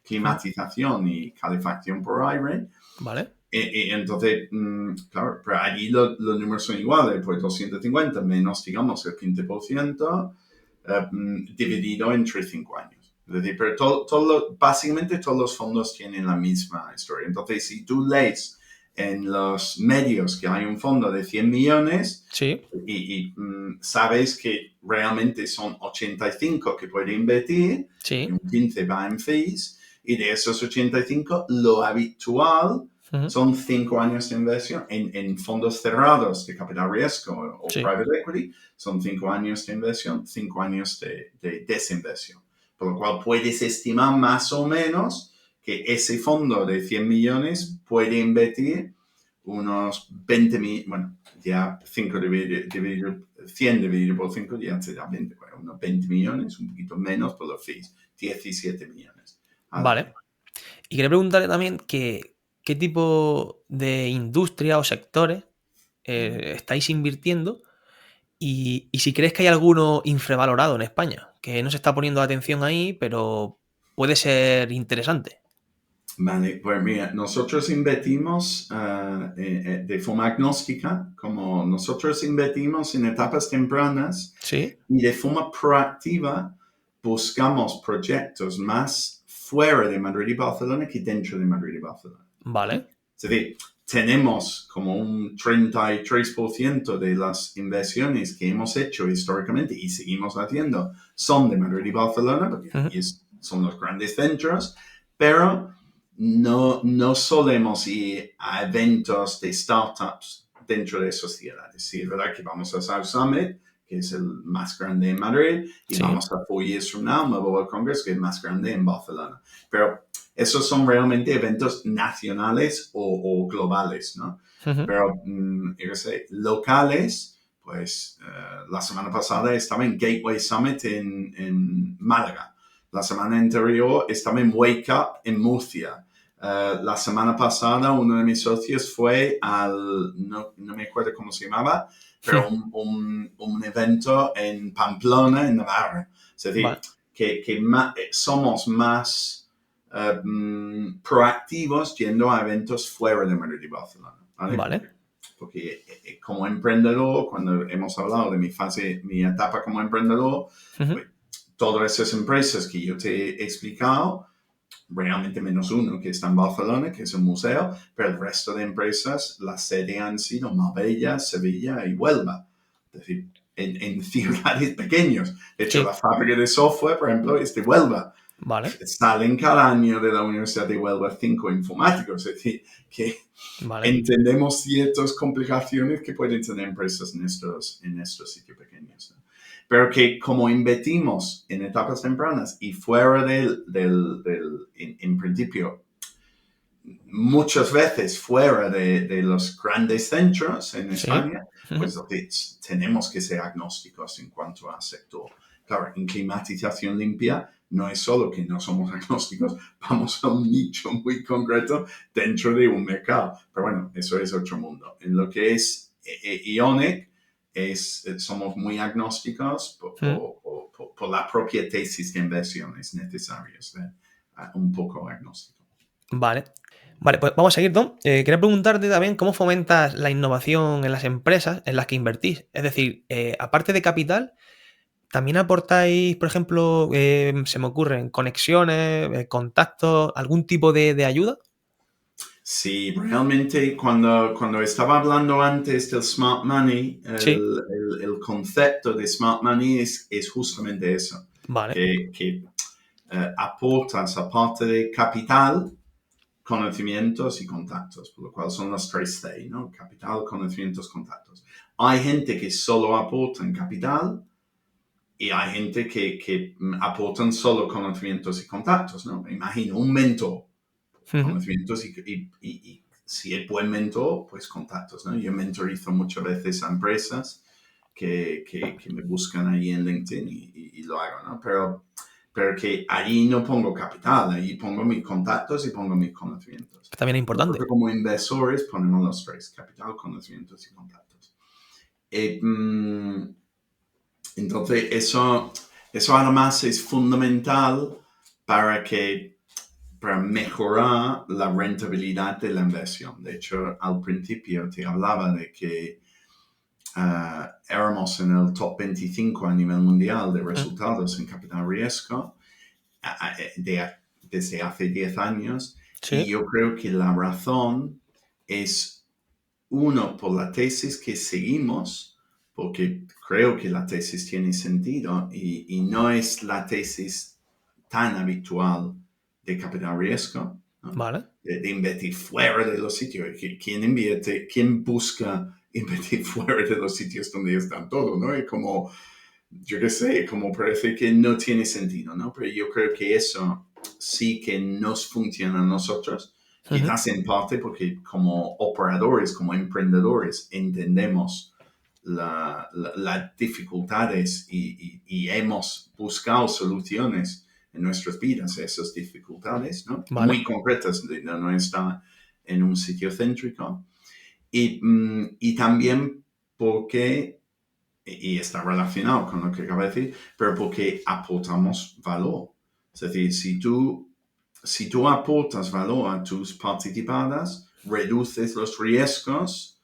climatización y calefacción por aire. Vale. Y entonces, claro, pero allí los números son iguales, pues 250 menos, digamos, el 15%, dividido entre 5 años. Es decir, pero básicamente todos los fondos tienen la misma historia. Entonces, si tú lees en los medios que hay un fondo de 100 millones, sí, y sabes que realmente son 85 que puede invertir, sí, y un 15 va en fees, y de esos 85, lo habitual son 5 años de inversión en fondos cerrados de capital riesgo o private equity, son 5 años de inversión, 5 años de desinversión. Por lo cual puedes estimar más o menos que ese fondo de 100 millones puede invertir unos 20 millones, bueno, ya 5 dividido, 100 dividido por 5 ya se da 20, bueno, unos 20 millones, un poquito menos por los fees, 17 millones. Vale. Y quería preguntarle también qué tipo de industria o sectores estáis invirtiendo y si crees que hay alguno infravalorado en España, que no se está poniendo atención ahí, pero puede ser interesante. Vale, pues mira, nosotros invertimos de forma agnóstica, como nosotros invertimos en etapas tempranas, sí, y de forma proactiva buscamos proyectos más fuera de Madrid y Barcelona que dentro de Madrid y Barcelona. Vale. Es decir, tenemos como un 33% de las inversiones que hemos hecho históricamente y seguimos haciendo son de Madrid y Barcelona, porque ahí son los grandes centros, pero no solemos ir a eventos de startups dentro de esas ciudades. Sí, es verdad que vamos a South Summit, que es el más grande en Madrid, y vamos a 4 Years From Now, Mobile World Congress, que es más grande en Barcelona. Pero esos son realmente eventos nacionales o globales, ¿no? Pero, yo qué sé, locales, pues la semana pasada estaba en Gateway Summit en Málaga. La semana anterior estaba en Wake Up en Murcia. La semana pasada uno de mis socios fue no me acuerdo cómo se llamaba, pero un evento en Pamplona, en Navarra. Es decir, que somos más proactivos yendo a eventos fuera de Madrid y Barcelona. ¿Vale? Porque como emprendedor, cuando hemos hablado de mi etapa como emprendedor, pues, todas esas empresas que yo te he explicado, realmente menos uno que está en Barcelona, que es un museo, pero el resto de empresas, la sede han sido Marbella, Sevilla y Huelva. Es decir, en ciudades pequeñas. De hecho, Sí, la fábrica de software, por ejemplo, es de Huelva. vale, Salen cada año de la Universidad de Huelva 5 informáticos. Es decir, que vale. entendemos ciertas complicaciones que pueden tener empresas en estos sitios pequeños, ¿no? Pero que como invertimos en etapas tempranas y fuera en principio, muchas veces fuera de los grandes centros en Sí. España, Ujú. pues tenemos que ser agnósticos en cuanto al sector. Claro, en climatización limpia no es solo que no somos agnósticos, vamos a un nicho muy concreto dentro de un mercado. Pero bueno, eso es otro mundo. En lo que es Ionic, somos muy agnósticos Mm. por la propia tesis de inversiones necesarias, un poco agnóstico. Vale. Vale, pues vamos a seguir, Tom. Quería preguntarte también cómo fomentas la innovación en las empresas en las que invertís. Es decir, aparte de capital, ¿también aportáis, por ejemplo, se me ocurren conexiones, contactos, algún tipo de ayuda? Sí, realmente cuando estaba hablando antes del smart money, Sí, el concepto de smart money es justamente eso, vale. que aportas aparte de capital, conocimientos y contactos, por lo cual son los 3C, ¿no? Capital, conocimientos, contactos. Hay gente que solo aporta en capital y hay gente que aportan solo conocimientos y contactos, ¿no? Me imagino un mentor, Ujú. conocimientos y si es buen mentor, pues contactos, ¿no? Yo mentorizo muchas veces a empresas que me buscan ahí en LinkedIn y lo hago, ¿no? Pero que allí no pongo capital, allí pongo mis contactos y pongo mis conocimientos. Que también es importante. Nosotros como inversores ponemos los tres, capital, conocimientos y contactos. Eh, mm, entonces, eso además es fundamental para para mejorar la rentabilidad de la inversión. De hecho, al principio te hablaba de que éramos en el top 25 a nivel mundial de Mm. resultados en capital riesgo desde hace 10 años y Sí, yo creo que la razón es, uno, por la tesis que seguimos, porque creo que la tesis tiene sentido y no es la tesis tan habitual de capital riesgo, ¿no? vale. De invertir fuera de los sitios. ¿Quién invierte? ¿Quién busca invertir fuera de los sitios donde están todos? ¿No? Es como, yo qué sé, como parece que no tiene sentido, ¿no? Pero yo creo que eso sí que nos funciona a nosotros, Ujú. quizás en parte porque como operadores, como emprendedores, entendemos las dificultades y hemos buscado soluciones en nuestras vidas a esas dificultades, ¿no? Vale. Muy concretas, no está en un sitio céntrico. Y también porque, y está relacionado con lo que acabo de decir, pero porque aportamos valor. Es decir, si tú aportas valor a tus participadas, reduces los riesgos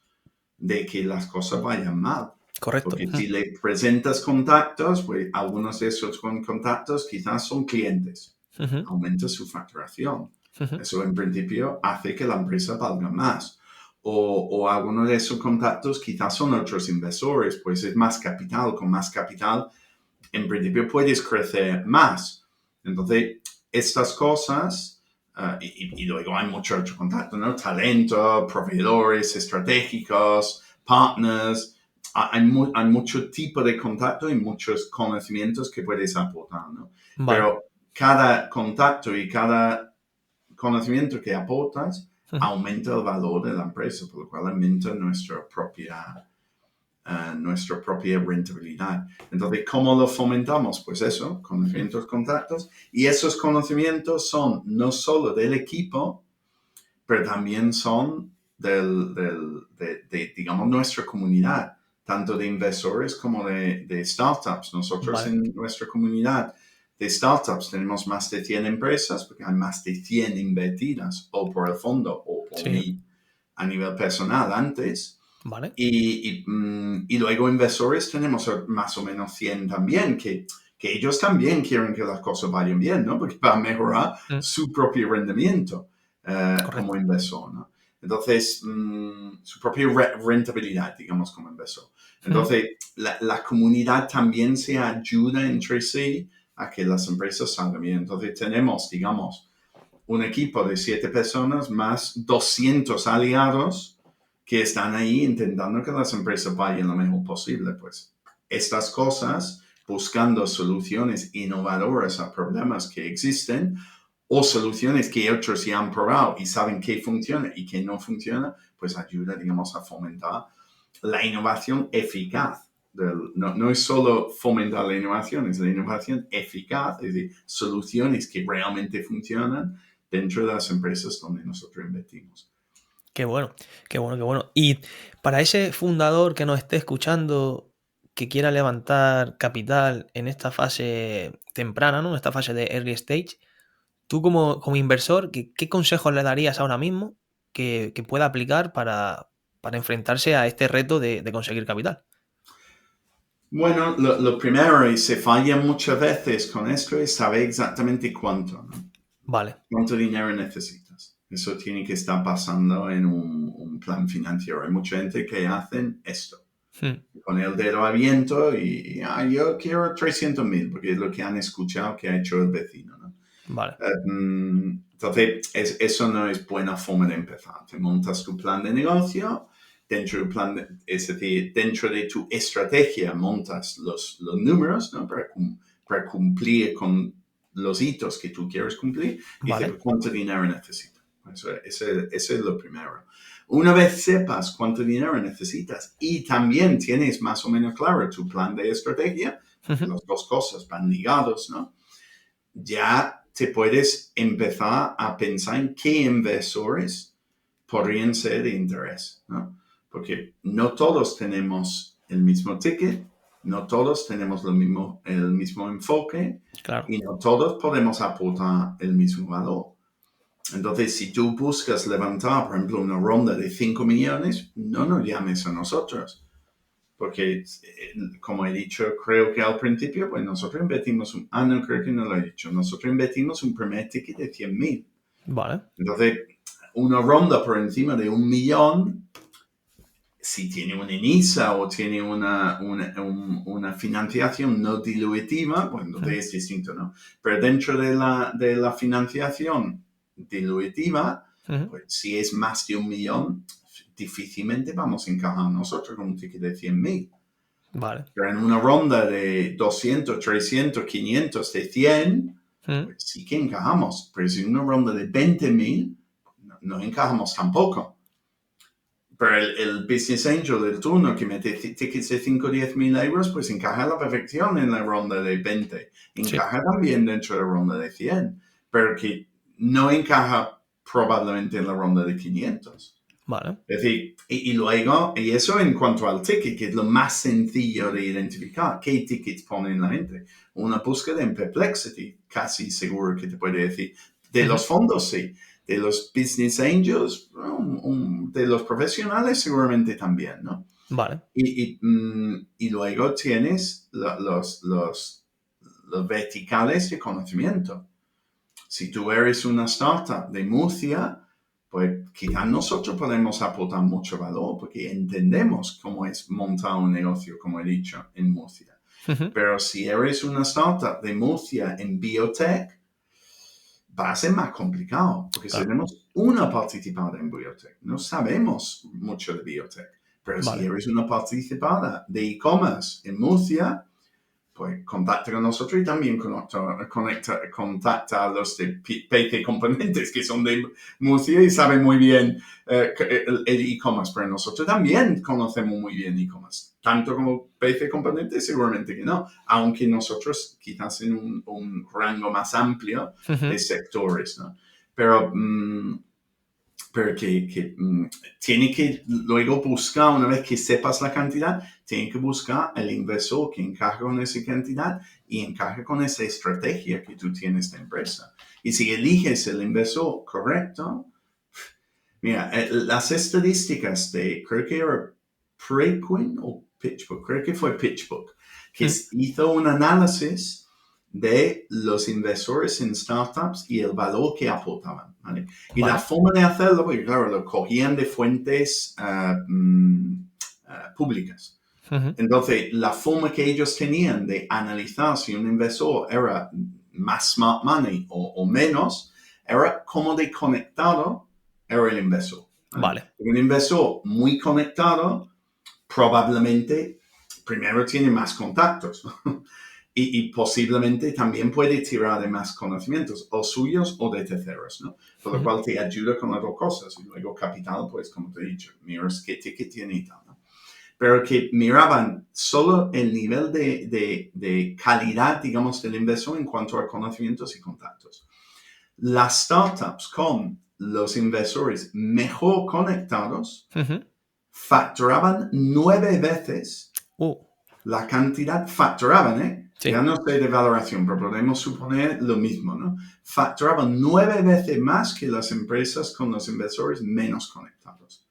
de que las cosas vayan mal. Correcto. Porque si le presentas contactos, pues algunos de esos contactos quizás son clientes. Ujú. Aumenta su facturación. Ujú. Eso en principio hace que la empresa valga más. O algunos de esos contactos quizás son otros inversores, pues es más capital. Con más capital, en principio puedes crecer más. Entonces, estas cosas, y luego hay mucho otro contacto, ¿no? Talento, proveedores estratégicos, partners, hay mucho tipo de contacto y muchos conocimientos que puedes aportar, ¿no? Vale. Pero cada contacto y cada conocimiento que aportas Ujú. aumenta el valor de la empresa, por lo cual aumenta nuestra propia rentabilidad. Entonces, ¿cómo lo fomentamos? Pues eso, Ujú. conocimientos, contactos. Y esos conocimientos son no solo del equipo, pero también son digamos, nuestra comunidad, tanto de inversores como de startups. Nosotros Vale. en nuestra comunidad de startups tenemos más de 100 empresas, porque hay más de 100 invertidas, o por el fondo, o por Sí. mí a nivel personal antes. Vale. Y luego inversores tenemos más o menos 100 también, que ellos también quieren que las cosas vayan bien, ¿no? Porque para mejorar Mm. su propio rendimiento como Correcto. inversor, ¿no? Entonces, su propia rentabilidad, digamos, como inversor. Entonces, la comunidad también se ayuda entre sí a que las empresas salgan bien. Entonces, tenemos, digamos, un equipo de 7 personas más 200 aliados que están ahí intentando que las empresas vayan lo mejor posible. Pues estas cosas, buscando soluciones innovadoras a problemas que existen o soluciones que otros ya han probado y saben qué funciona y qué no funciona, pues ayuda, digamos, a fomentar la innovación eficaz. No es solo fomentar la innovación, es la innovación eficaz, es decir, soluciones que realmente funcionan dentro de las empresas donde nosotros invertimos. Qué bueno, qué bueno, qué bueno. Y para ese fundador que nos esté escuchando, que quiera levantar capital en esta fase temprana, ¿no? En esta fase de early stage, tú como inversor, ¿qué consejos le darías ahora mismo que pueda aplicar para enfrentarse a este reto de conseguir capital? Bueno, lo primero, y se falla muchas veces con esto, es saber exactamente cuánto, ¿no? Vale. ¿Cuánto dinero necesitas? Eso tiene que estar pasando en un plan financiero. Hay mucha gente que hacen esto. Con el dedo abierto y yo quiero 300.000 porque es lo que han escuchado que ha hecho el vecino, ¿no? Vale. Entonces, eso no es buena forma de empezar. Te montas tu plan de negocio, dentro del plan, es decir, dentro de tu estrategia montas los números, ¿no? Para cumplir con los hitos que tú quieres cumplir y Vale. dices cuánto dinero necesitas. Eso es lo primero. Una vez sepas cuánto dinero necesitas y también tienes más o menos claro tu plan de estrategia, las dos cosas van ligados, ¿no? Ya te puedes empezar a pensar en qué inversores podrían ser de interés, ¿no? Porque no todos tenemos el mismo ticket, no todos tenemos el mismo enfoque, Claro. y no todos podemos aportar el mismo valor. Entonces, si tú buscas levantar, por ejemplo, una ronda de 5 millones, no nos llames a nosotros. Porque, como he dicho, creo que al principio, pues nosotros invertimos, no creo que no lo he dicho, nosotros invertimos un primer ticket de 100.000. Vale. Entonces, una ronda por encima de 1 millón, si tiene una INISA o tiene una financiación no dilutiva, pues entonces es distinto, ¿no? Pero dentro de la financiación dilutiva, pues si es más de 1 millón, difícilmente vamos a encajar nosotros con un ticket de 100.000. Vale. Pero en una ronda de 200, 300, 500, de 100, pues sí que encajamos. Pero si en una ronda de 20.000, no encajamos tampoco. Pero el business angel del turno que mete tickets de 5 o 10.000 euros, pues encaja a la perfección en la ronda de 20. Encaja también dentro de la ronda de 100, pero que no encaja probablemente en la ronda de 500. Vale. Es decir, y luego, y eso en cuanto al ticket, que es lo más sencillo de identificar, ¿qué tickets ponen la gente? Una búsqueda en Perplexity, casi seguro que te puede decir. De los fondos, sí. De los business angels, de los profesionales, seguramente también, ¿no? Vale. Y luego tienes los verticales de conocimiento. Si tú eres una startup de Murcia, pues quizás nosotros podemos aportar mucho valor porque entendemos cómo es montar un negocio, como he dicho, en Murcia. Pero si eres una startup de Murcia en biotech, va a ser más complicado porque tenemos una participada en biotech. No sabemos mucho de biotech. Pero si eres una participada de e-commerce en Murcia, pues contacta con nosotros y también contacta a los de PC Componentes, que son de Murcia y saben muy bien el e-commerce, pero nosotros también conocemos muy bien e-commerce. Tanto como PC Componentes, seguramente que no, aunque nosotros quizás en un rango más amplio de sectores, ¿no? Pero que tiene que luego buscar, una vez que sepas la cantidad, tiene que buscar el inversor que encaje con esa cantidad y encaje con esa estrategia que tú tienes de empresa. Y si eliges el inversor correcto, mira, las estadísticas de, creo que era Preqin o PitchBook, creo que fue PitchBook, que hizo un análisis de los inversores en startups y el valor que aportaban, ¿vale? Y Vale. la forma de hacerlo, porque claro, lo cogían de fuentes públicas. Ujú. Entonces, la forma que ellos tenían de analizar si un inversor era más smart money o menos, era cómo de conectado era el inversor, ¿vale? Vale. Un inversor muy conectado probablemente primero tiene más contactos y posiblemente también puede tirar de más conocimientos, o suyos o de terceros, ¿no? Por lo Ujú. cual te ayuda con las dos cosas. Y luego capital, pues como te he dicho, miras qué ticket tiene y tal, ¿no? Pero que miraban solo el nivel de calidad, digamos, del inversor en cuanto a conocimientos y contactos. Las startups con los inversores mejor conectados Ujú. facturaban 9 veces la cantidad, facturaban, ya Sí. no sé de valoración, pero podemos suponer lo mismo, ¿no? Facturaban 9 veces más que las empresas con los inversores menos conectados.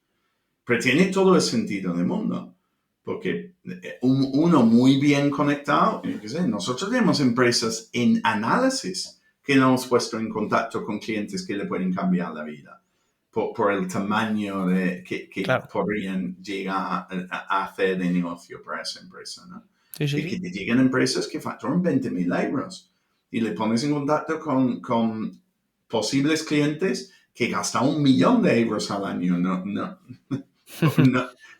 Pero tiene todo el sentido del mundo, porque uno muy bien conectado, nosotros tenemos empresas en análisis que nos hemos puesto en contacto con clientes que le pueden cambiar la vida por el tamaño que Claro. podrían llegar a hacer de negocio para esa empresa, ¿no? Sí, sí, Que sí. te llegan empresas que facturan 20.000 euros y le pones en contacto con posibles clientes que gastan 1 millón de euros al año. No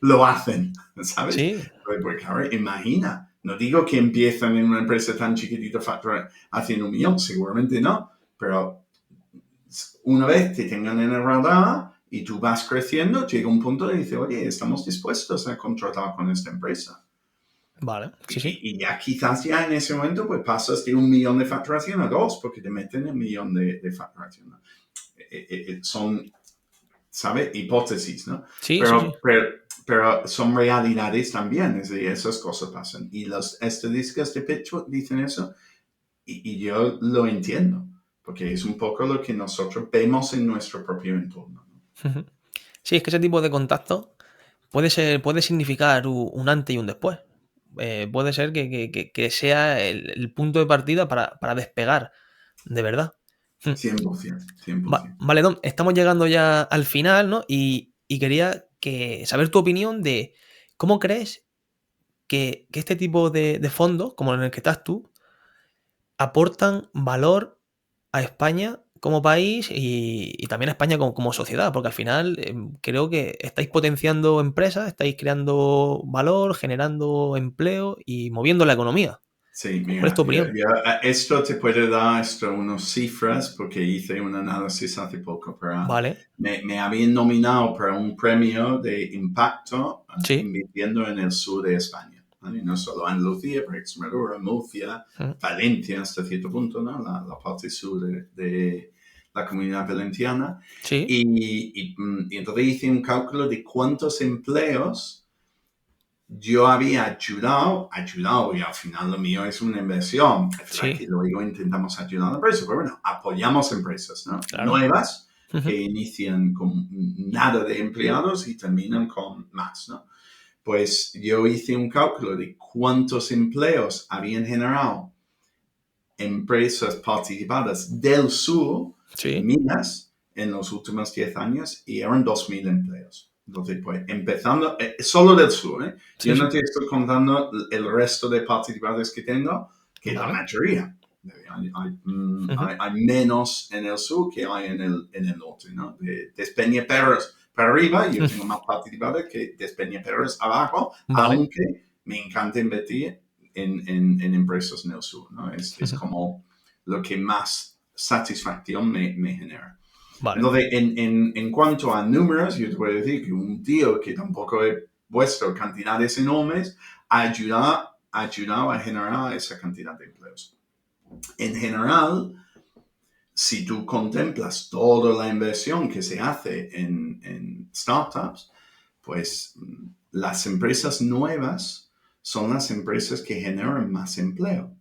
lo hacen, ¿sabes? Sí. Porque ahora imagina, no digo que empiezan en una empresa tan chiquitita haciendo 1 millón, seguramente no, pero una vez te tengan en el radar y tú vas creciendo, llega un punto de decir, oye, estamos dispuestos a contratar con esta empresa. Vale. Sí, sí. Y ya quizás ya en ese momento pues pasas de 1 millón de facturación a 2 porque te meten 1 millón de facturación, ¿no? Son, ¿sabes? Hipótesis, ¿no? Sí, sí, sí. Pero son realidades también, es decir, esas cosas pasan. Y las estadísticas de PitchBook dicen eso y yo lo entiendo, porque es un poco lo que nosotros vemos en nuestro propio entorno, ¿no? Ujú. Sí, es que ese tipo de contacto puede significar un antes y un después. Puede ser que sea el punto de partida para despegar, de verdad. Mm. 100%, 100%. Vale, Dom, estamos llegando ya al final, ¿no? Y quería saber tu opinión de cómo crees que este tipo de fondos, como en el que estás tú, aportan valor a España como país y también a España como sociedad, porque al final creo que estáis potenciando empresas, estáis creando valor, generando empleo y moviendo la economía. Sí, ¿Cuál es mira, tu opinión? esto te puede dar unas cifras porque hice un análisis hace poco. Vale, Me habían nominado para un premio de impacto sí. invirtiendo en el sur de España, ¿vale? No solo Andalucía, pero Extremadura, Murcia, Mm. Valencia hasta cierto punto, ¿no? La parte sur de la comunidad valenciana. Sí, Y entonces hice un cálculo de cuántos empleos yo había ayudado, y al final lo mío es una inversión. Es verdad que sí, luego intentamos ayudar a la empresa, pero bueno, apoyamos empresas, ¿no? claro. Nuevas que Ujú. inician con nada de empleados y terminan con más, ¿no? Pues yo hice un cálculo de cuántos empleos habían generado empresas participadas del sur, Sí, minas, en los últimos 10 años y eran 2.000 empleos. Entonces, pues, empezando, solo del sur, ¿eh? sí, Yo no sí. te estoy contando el resto de participados que tengo, que la Vale. mayoría. Ujú. Hay menos en el sur que hay en el norte, ¿no? De Peñaperros para arriba, yo tengo más participados que de Peñaperros abajo, Vale. aunque me encanta invertir en empresas en el sur, ¿no? Es Ujú. como lo que más satisfacción me genera. Vale. Entonces, en cuanto a números, yo te puedo decir que un tío que tampoco he puesto cantidades enormes ha ayudado a generar esa cantidad de empleos. En general, si tú contemplas toda la inversión que se hace en startups, pues las empresas nuevas son las empresas que generan más empleo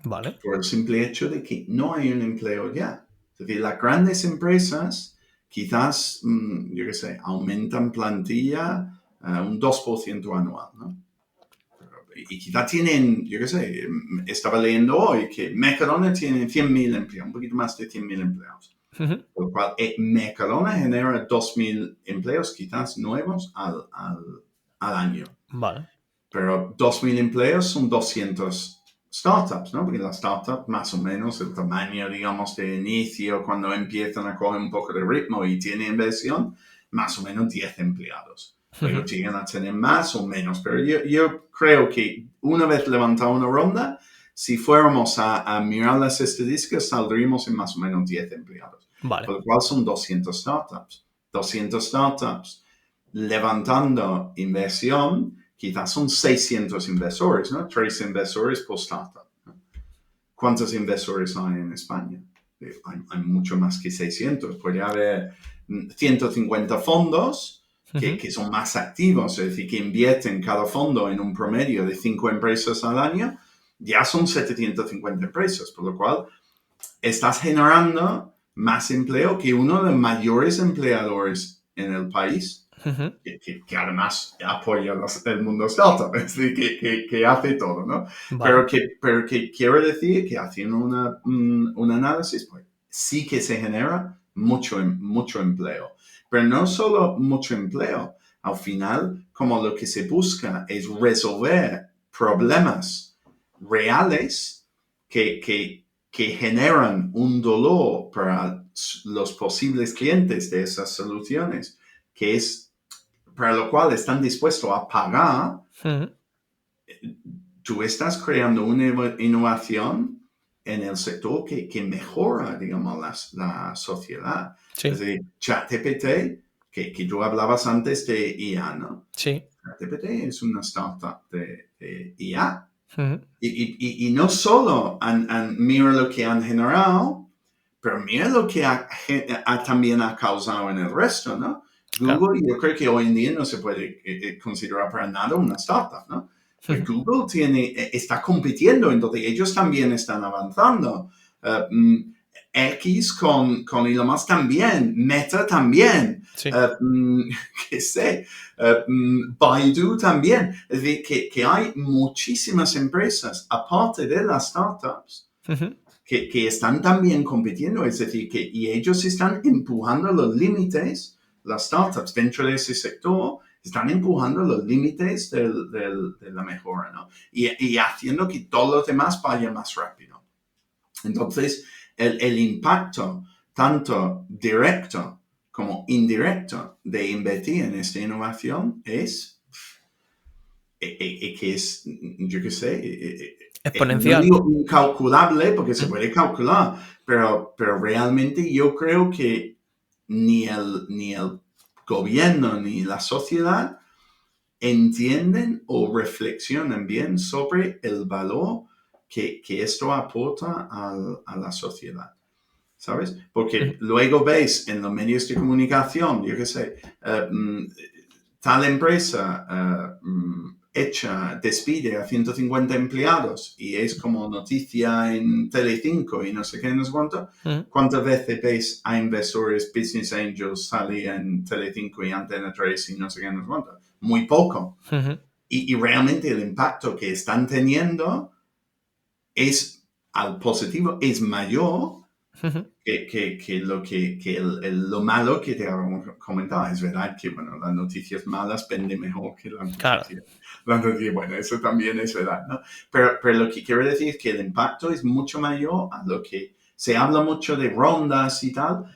Vale. por el simple hecho de que no hay un empleo ya. Es decir, las grandes empresas quizás, yo qué sé, aumentan plantilla un 2% anual, ¿no? y quizá tienen, yo qué sé, estaba leyendo hoy que Mercadona tiene 100.000 empleados, un poquito más de 100.000 empleados. Por lo cual, Mercadona genera 2.000 empleos quizás nuevos al año. Vale. Pero 2.000 empleos son 200 startups, ¿no? Porque las startups, más o menos, el tamaño, digamos, de inicio, cuando empiezan a coger un poco de ritmo y tienen inversión, más o menos 10 empleados. Luego llegan a tener más o menos. Pero yo creo que una vez levantada una ronda, si fuéramos a mirar las estadísticas, saldríamos en más o menos 10 empleados. Vale. Por lo cual son 200 startups. 200 startups levantando inversión, quizás son 600 inversores, ¿no? 3 inversores por startup, ¿no? ¿Cuántos inversores hay en España? Hay mucho más que 600. Puede haber 150 fondos que son más activos, es decir, que invierten cada fondo en un promedio de 5 empresas al año. Ya son 750 empresas, por lo cual estás generando más empleo que uno de los mayores empleadores en el país, que además apoya el mundo startup, es decir, que hace todo, ¿no? Vale. Pero que quiero decir que haciendo un análisis, pues sí que se genera mucho empleo. Pero no solo mucho empleo, al final, como lo que se busca es resolver problemas reales que generan un dolor para los posibles clientes de esas soluciones, que es para lo cual están dispuestos a pagar. Tú estás creando una innovación en el sector que mejora, digamos, la sociedad. Sí. Es decir, ChatGPT, que tú hablabas antes de IA, ¿no? Sí. ChatGPT es una startup de IA. Y no solo mira lo que han generado, pero mira lo que también ha causado en el resto, ¿no? Google, yo creo que hoy en día no se puede considerar para nada una startup, ¿no? Pero Google está compitiendo, entonces ellos también están avanzando. X con Elon Musk también, Meta también, Sí. qué sé, Baidu también. Es decir, que hay muchísimas empresas, aparte de las startups, que están también compitiendo, es decir, y ellos están empujando los límites, las startups dentro de ese sector están empujando los límites de la mejora, ¿no? Y haciendo que todos los demás vayan más rápido. Entonces, el impacto tanto directo como indirecto de invertir en esta innovación es que es, yo qué sé, exponencial. No digo incalculable porque se puede calcular, pero realmente yo creo que ni el gobierno ni la sociedad entienden o reflexionan bien sobre el valor que esto aporta a la sociedad, ¿sabes? Porque luego ves en los medios de comunicación, yo qué sé, tal empresa despide a 150 empleados y es como noticia en Telecinco y no sé qué, no sé cuánto. ¿Cuántas veces ves a inversores, business angels salir en Telecinco y Antena 3 y no sé qué, no sé cuánto? Muy poco. Y realmente el impacto que están teniendo es al positivo, es mayor que lo malo que te habíamos comentado. Es verdad que, bueno, las noticias malas venden mejor que las noticias. Bueno, eso también es verdad, ¿no? Pero lo que quiero decir es que el impacto es mucho mayor a lo que se habla mucho de rondas y tal,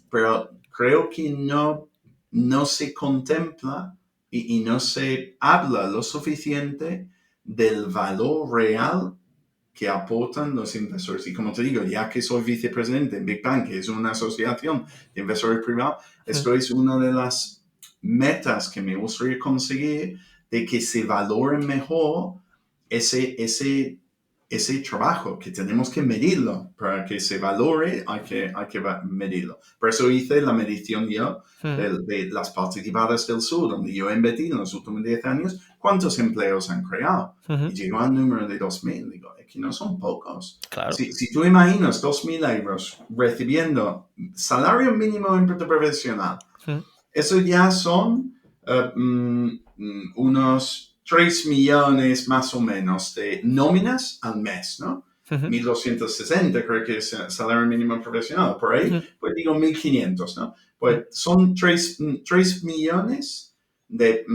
pero creo que no se contempla y no se habla lo suficiente del valor real que aportan los inversores. Y como te digo, ya que soy vicepresidente en Big Bang, que es una asociación de inversores privados, esto es una de las metas que me gustaría conseguir, de que se valore mejor ese trabajo, que tenemos que medirlo. Para que se valore hay que medirlo. Por eso hice la medición yo de las participadas del sur, donde yo he invertido en los últimos 10 años, cuántos empleos han creado. Y llegó al número de 2.000. Digo, es que no son pocos. Claro. Si tú imaginas 2.000 euros recibiendo salario mínimo interprofesional, eso ya son unos 3 millones más o menos de nóminas al mes, ¿no? 1.260 creo que es el salario mínimo profesional, por ahí, pues digo 1.500, ¿no? Pues son 3 millones de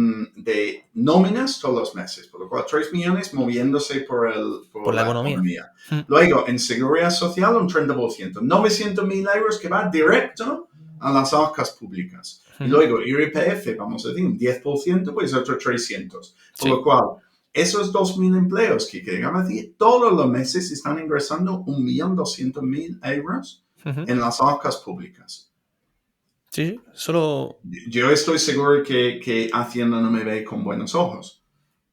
nóminas todos los meses, por lo cual 3 millones moviéndose por la la economía. Luego, en seguridad social, un 30%, 900.000 euros que va directo a las arcas públicas. Y luego, IRPF, vamos a decir, un 10%, pues otro 300. Por lo cual, esos 2.000 empleos que llegan a decir, todos los meses están ingresando 1.200.000 euros en las arcas públicas. Sí, solo... Yo estoy seguro que Hacienda no me ve con buenos ojos.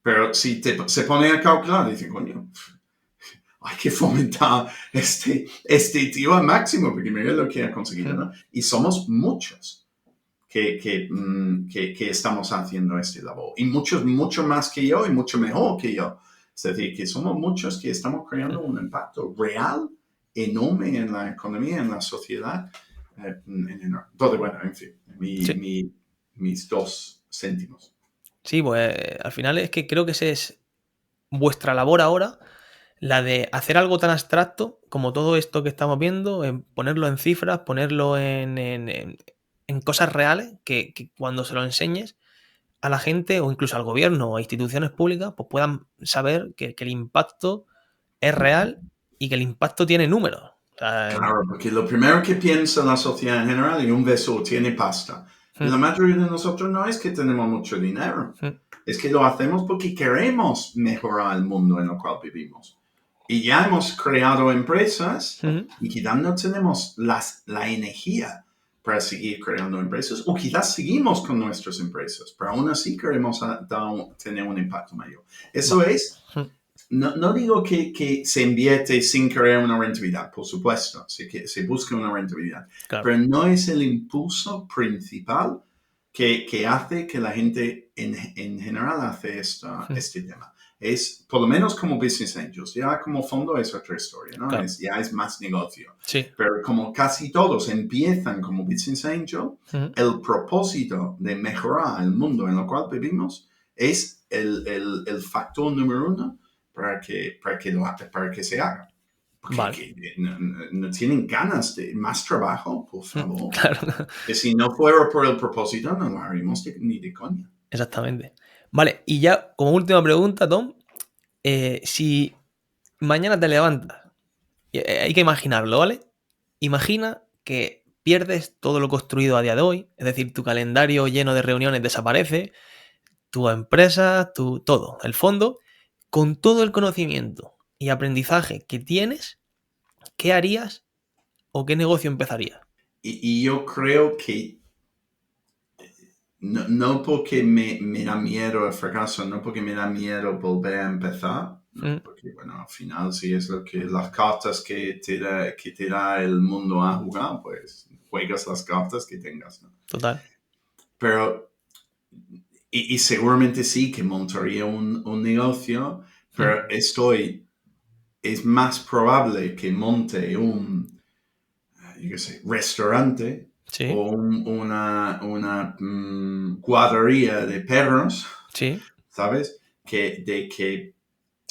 Pero si se pone a calcular, dice, coño, hay que fomentar este tío al máximo, porque mira lo que ha conseguido, ¿no? Y somos muchos que estamos haciendo este labor. Y muchos, mucho más que yo y mucho mejor que yo. Es decir, que somos muchos que estamos creando un impacto real, enorme en la economía, en la sociedad. Entonces, bueno, en fin, mis 2 céntimos. Sí, pues al final es que creo que esa es vuestra labor ahora, la de hacer algo tan abstracto como todo esto que estamos viendo, en ponerlo en cifras, ponerlo en cosas reales, que cuando se lo enseñes a la gente o incluso al gobierno o a instituciones públicas, pues puedan saber que el impacto es real y que el impacto tiene números. O sea, claro, porque lo primero que piensa la sociedad en general es un beso tiene pasta. Y la mayoría de nosotros no es que tenemos mucho dinero, es que lo hacemos porque queremos mejorar el mundo en el cual vivimos. Y ya hemos creado empresas y quizás no tenemos la energía para seguir creando empresas, o quizás seguimos con nuestras empresas, pero aún así queremos tener un impacto mayor. Eso es, no digo que se invierte sin crear una rentabilidad, por supuesto, que se busca una rentabilidad, claro, pero no es el impulso principal que hace que la gente en general hace este tema. Es, por lo menos como Business Angels, ya como fondo es otra historia, ¿no? Claro. Ya es más negocio. Sí. Pero como casi todos empiezan como Business Angel, el propósito de mejorar el mundo en el cual vivimos es el factor número 1 para que se haga. Porque vale. no tienen ganas de más trabajo, por favor. Claro. Que si no fuera por el propósito, no lo haríamos ni de coña. Exactamente. Vale, y ya como última pregunta, Tom, si mañana te levantas, hay que imaginarlo, ¿vale? Imagina que pierdes todo lo construido a día de hoy, es decir, tu calendario lleno de reuniones desaparece, tu empresa, todo, el fondo, con todo el conocimiento y aprendizaje que tienes, ¿qué harías o qué negocio empezarías? Y yo creo que no porque me da miedo el fracaso, no porque me da miedo volver a empezar, ¿no? Porque bueno, al final si es lo que las cartas que te da el mundo a jugar, pues juegas las cartas que tengas, ¿no? Total. Pero, y seguramente sí que montaría un negocio, pero es más probable que monte un, yo qué sé, restaurante, sí, o una guardería de perros, sí, ¿sabes? Que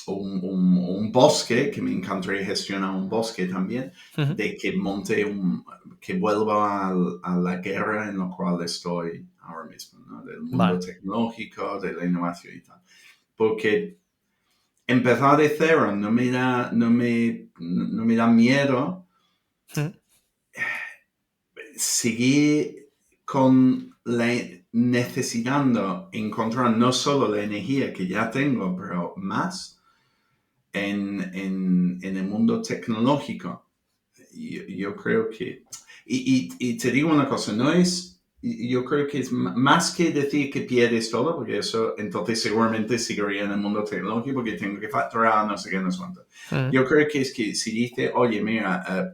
un bosque, que me encantaría gestionar un bosque también, de que monte que vuelva a la guerra en la cual estoy ahora mismo, ¿no? Del mundo tecnológico, de la innovación y tal. Porque empezar de cero no me da miedo. Seguir necesitando encontrar no solo la energía que ya tengo, pero más en el mundo tecnológico. Yo creo que... Y te digo una cosa, yo creo que es más que decir que pierdes todo, porque eso entonces seguramente seguiría en el mundo tecnológico porque tengo que facturar no sé qué, no sé cuánto. Yo creo que es que si dices, oye, mira,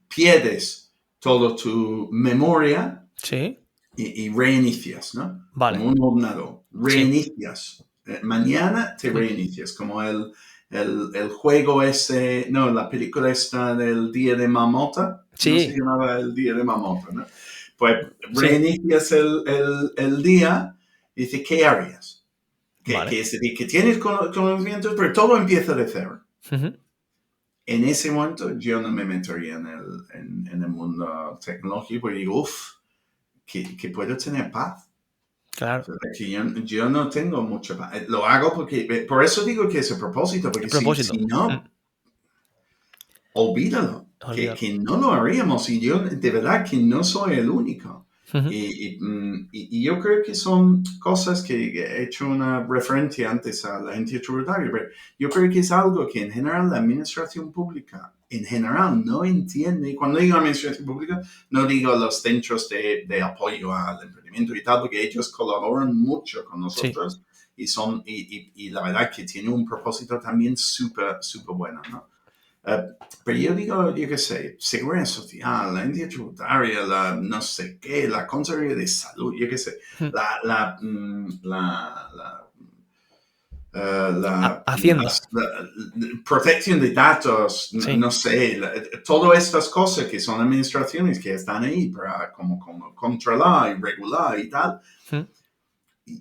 pierdes toda tu memoria, sí, y reinicias, ¿no? Vale. Como un ordenador. Reinicias. Sí. Mañana te reinicias, como el juego ese, no, la película esta del Día de Marmota. Sí. No se llamaba el Día de Marmota, ¿no? Pues reinicias el día y dices, ¿qué harías? Vale. Es decir, que tienes conocimientos, pero todo empieza de cero. Ujú. En ese momento yo no me metería en el mundo tecnológico porque digo, que puedo tener paz. Claro. O sea, que yo no tengo mucha paz. Lo hago porque, por eso digo que es a propósito, porque El propósito. si no, olvídalo, Olvídalo. que no lo haríamos y yo de verdad que no soy el único. Ujú. Y yo creo que son cosas que he hecho una referencia antes a la entidad tributaria, pero yo creo que es algo que en general la administración pública en general no entiende. Cuando digo administración pública, no digo los centros de apoyo al emprendimiento y tal, porque ellos colaboran mucho con Sí. nosotros y la verdad que tiene un propósito también súper, súper bueno, ¿no? Pero yo digo, yo qué sé, seguridad social, la entidad tributaria, la no sé qué, la Consejería de Salud, yo qué sé, Ujú. Hacienda. la protección de datos, Sí. no sé, todas estas cosas que son administraciones que están ahí para como controlar y regular y tal. Ujú.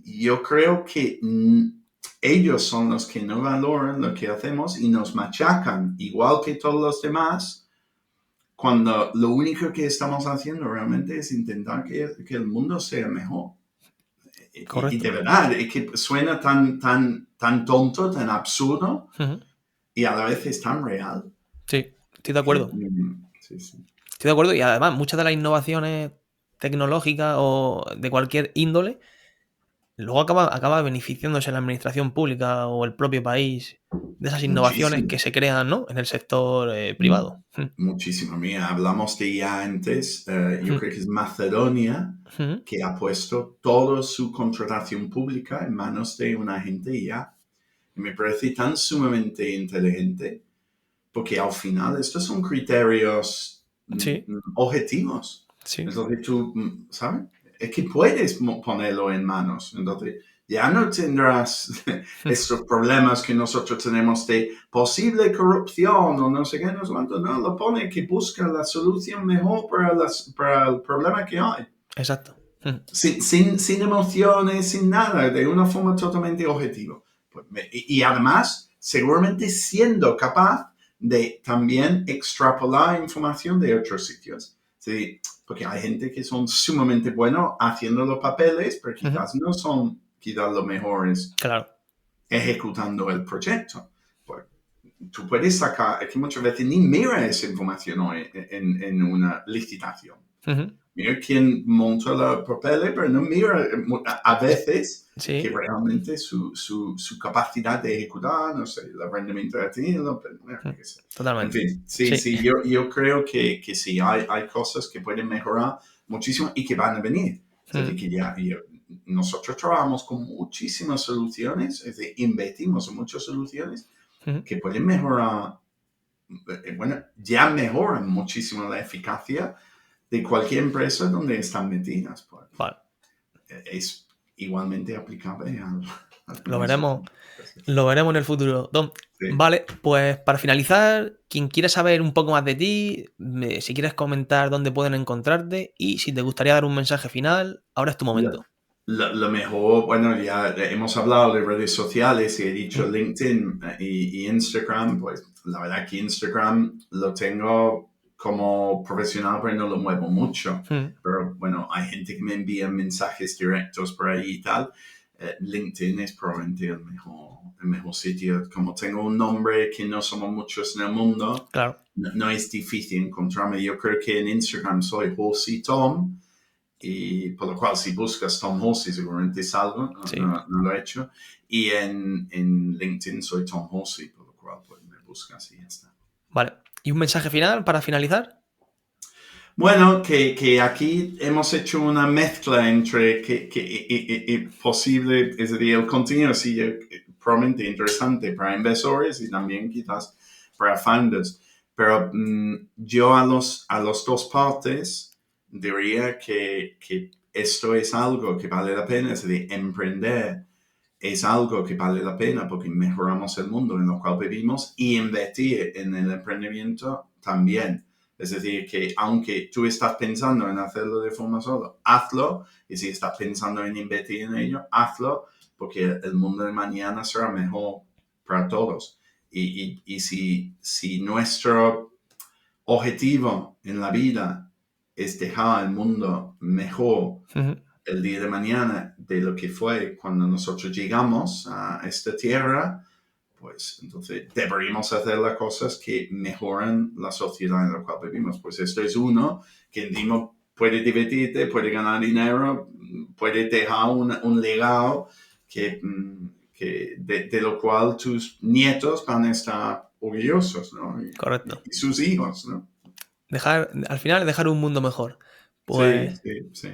Yo creo que ellos son los que no valoran lo que hacemos y nos machacan, igual que todos los demás, cuando lo único que estamos haciendo realmente es intentar que el mundo sea mejor. Y Correcto. de verdad, es que suena tan tonto, tan absurdo Ujú. y a la vez es tan real. Sí, estoy de acuerdo. Sí, sí. Estoy de acuerdo y además muchas de las innovaciones tecnológicas o de cualquier índole luego acaba beneficiándose la administración pública o el propio país de esas innovaciones Muchísimo. que se crean, ¿no? En el sector privado. Muchísimo. Mira, hablamos de IA antes. Yo Ujú. creo que es Macedonia Ujú. que ha puesto toda su contratación pública en manos de una agente IA. Y me parece tan sumamente inteligente porque al final estos son criterios Sí, objetivos. sí. Entonces tú, ¿sabes? Es que puedes ponerlo en manos. Entonces ya no tendrás estos problemas que nosotros tenemos de posible corrupción o no sé qué, no sé cuánto. No, lo pone que busca la solución mejor para el problema que hay. Exacto. Ujú. Sin emociones, sin nada, de una forma totalmente objetiva. Pues y además, seguramente siendo capaz de también extrapolar información de otros sitios. Sí, porque hay gente que son sumamente buenos haciendo los papeles, pero Ujú. quizás no son quizás los mejores Claro. ejecutando el proyecto. Pues tú puedes sacar, es que muchas veces ni mira esa información hoy en una licitación. Ujú. Mira quién monta los papeles, pero no mira a veces que Sí. realmente su capacidad de ejecutar, no sé, el rendimiento de tenido, pero, Ujú. qué sé. En Totalmente. fin, Sí. sí, yo creo que sí, hay cosas que pueden mejorar muchísimo y que van a venir. Es Ujú. decir, que nosotros trabajamos con muchísimas soluciones, es decir, invertimos en muchas soluciones Ujú. que pueden mejorar, bueno, ya mejoran muchísimo la eficacia de cualquier empresa donde están metidas. Pues, Vale. es igualmente aplicable a la Lo veremos. administración. Lo veremos en el futuro. Don, Sí, vale, pues para finalizar, quien quiera saber un poco más de ti, si quieres comentar dónde pueden encontrarte y si te gustaría dar un mensaje final, ahora es tu lo, momento. lo mejor, bueno, ya hemos hablado de redes sociales y he dicho Ujú. LinkedIn y Instagram, pues la verdad que Instagram lo tengo como profesional, pero no lo muevo mucho. Ujú. Pero bueno, hay gente que me envía mensajes directos por ahí y tal. LinkedIn es probablemente el mejor sitio. Como tengo un nombre que no somos muchos en el mundo, Claro, no es difícil encontrarme. Yo creo que en Instagram soy Horsey Tom y por lo cual si buscas Tom Horsey seguramente salgo, sí. no lo he hecho. Y en LinkedIn soy Tom Horsey, por lo cual pues, me buscas y ya está. Vale. ¿Y un mensaje final para finalizar? Bueno, que aquí hemos hecho una mezcla entre y posible, es decir, el contenido sigue probablemente interesante para inversores y también quizás para founders. Pero yo a los dos partes diría que esto es algo que vale la pena, es decir, emprender es algo que vale la pena porque mejoramos el mundo en el cual vivimos y invertir en el emprendimiento también. Es decir, que aunque tú estás pensando en hacerlo de forma sola, hazlo. Y si estás pensando en invertir en ello, hazlo. porque el mundo de mañana será mejor para todos. Y si nuestro objetivo en la vida es dejar el mundo mejor el día de mañana de lo que fue cuando nosotros llegamos a esta tierra, pues entonces deberíamos hacer las cosas que mejoran la sociedad en la cual vivimos. Pues esto es uno que encima puede divertirte, puede ganar dinero, puede dejar un legado que de lo cual tus nietos van a estar orgullosos, ¿no? Correcto. Y sus hijos, ¿no? Al final, dejar un mundo mejor. Pues, sí.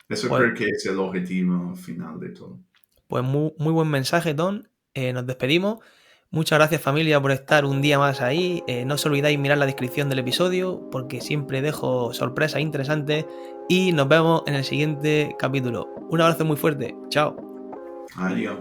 Eso pues, creo que es el objetivo final de todo. Pues muy, muy buen mensaje, Tom. Nos despedimos. Muchas gracias, familia, por estar un día más ahí. No os olvidéis mirar la descripción del episodio porque siempre dejo sorpresas interesantes y nos vemos en el siguiente capítulo. Un abrazo muy fuerte. Chao. Adiós.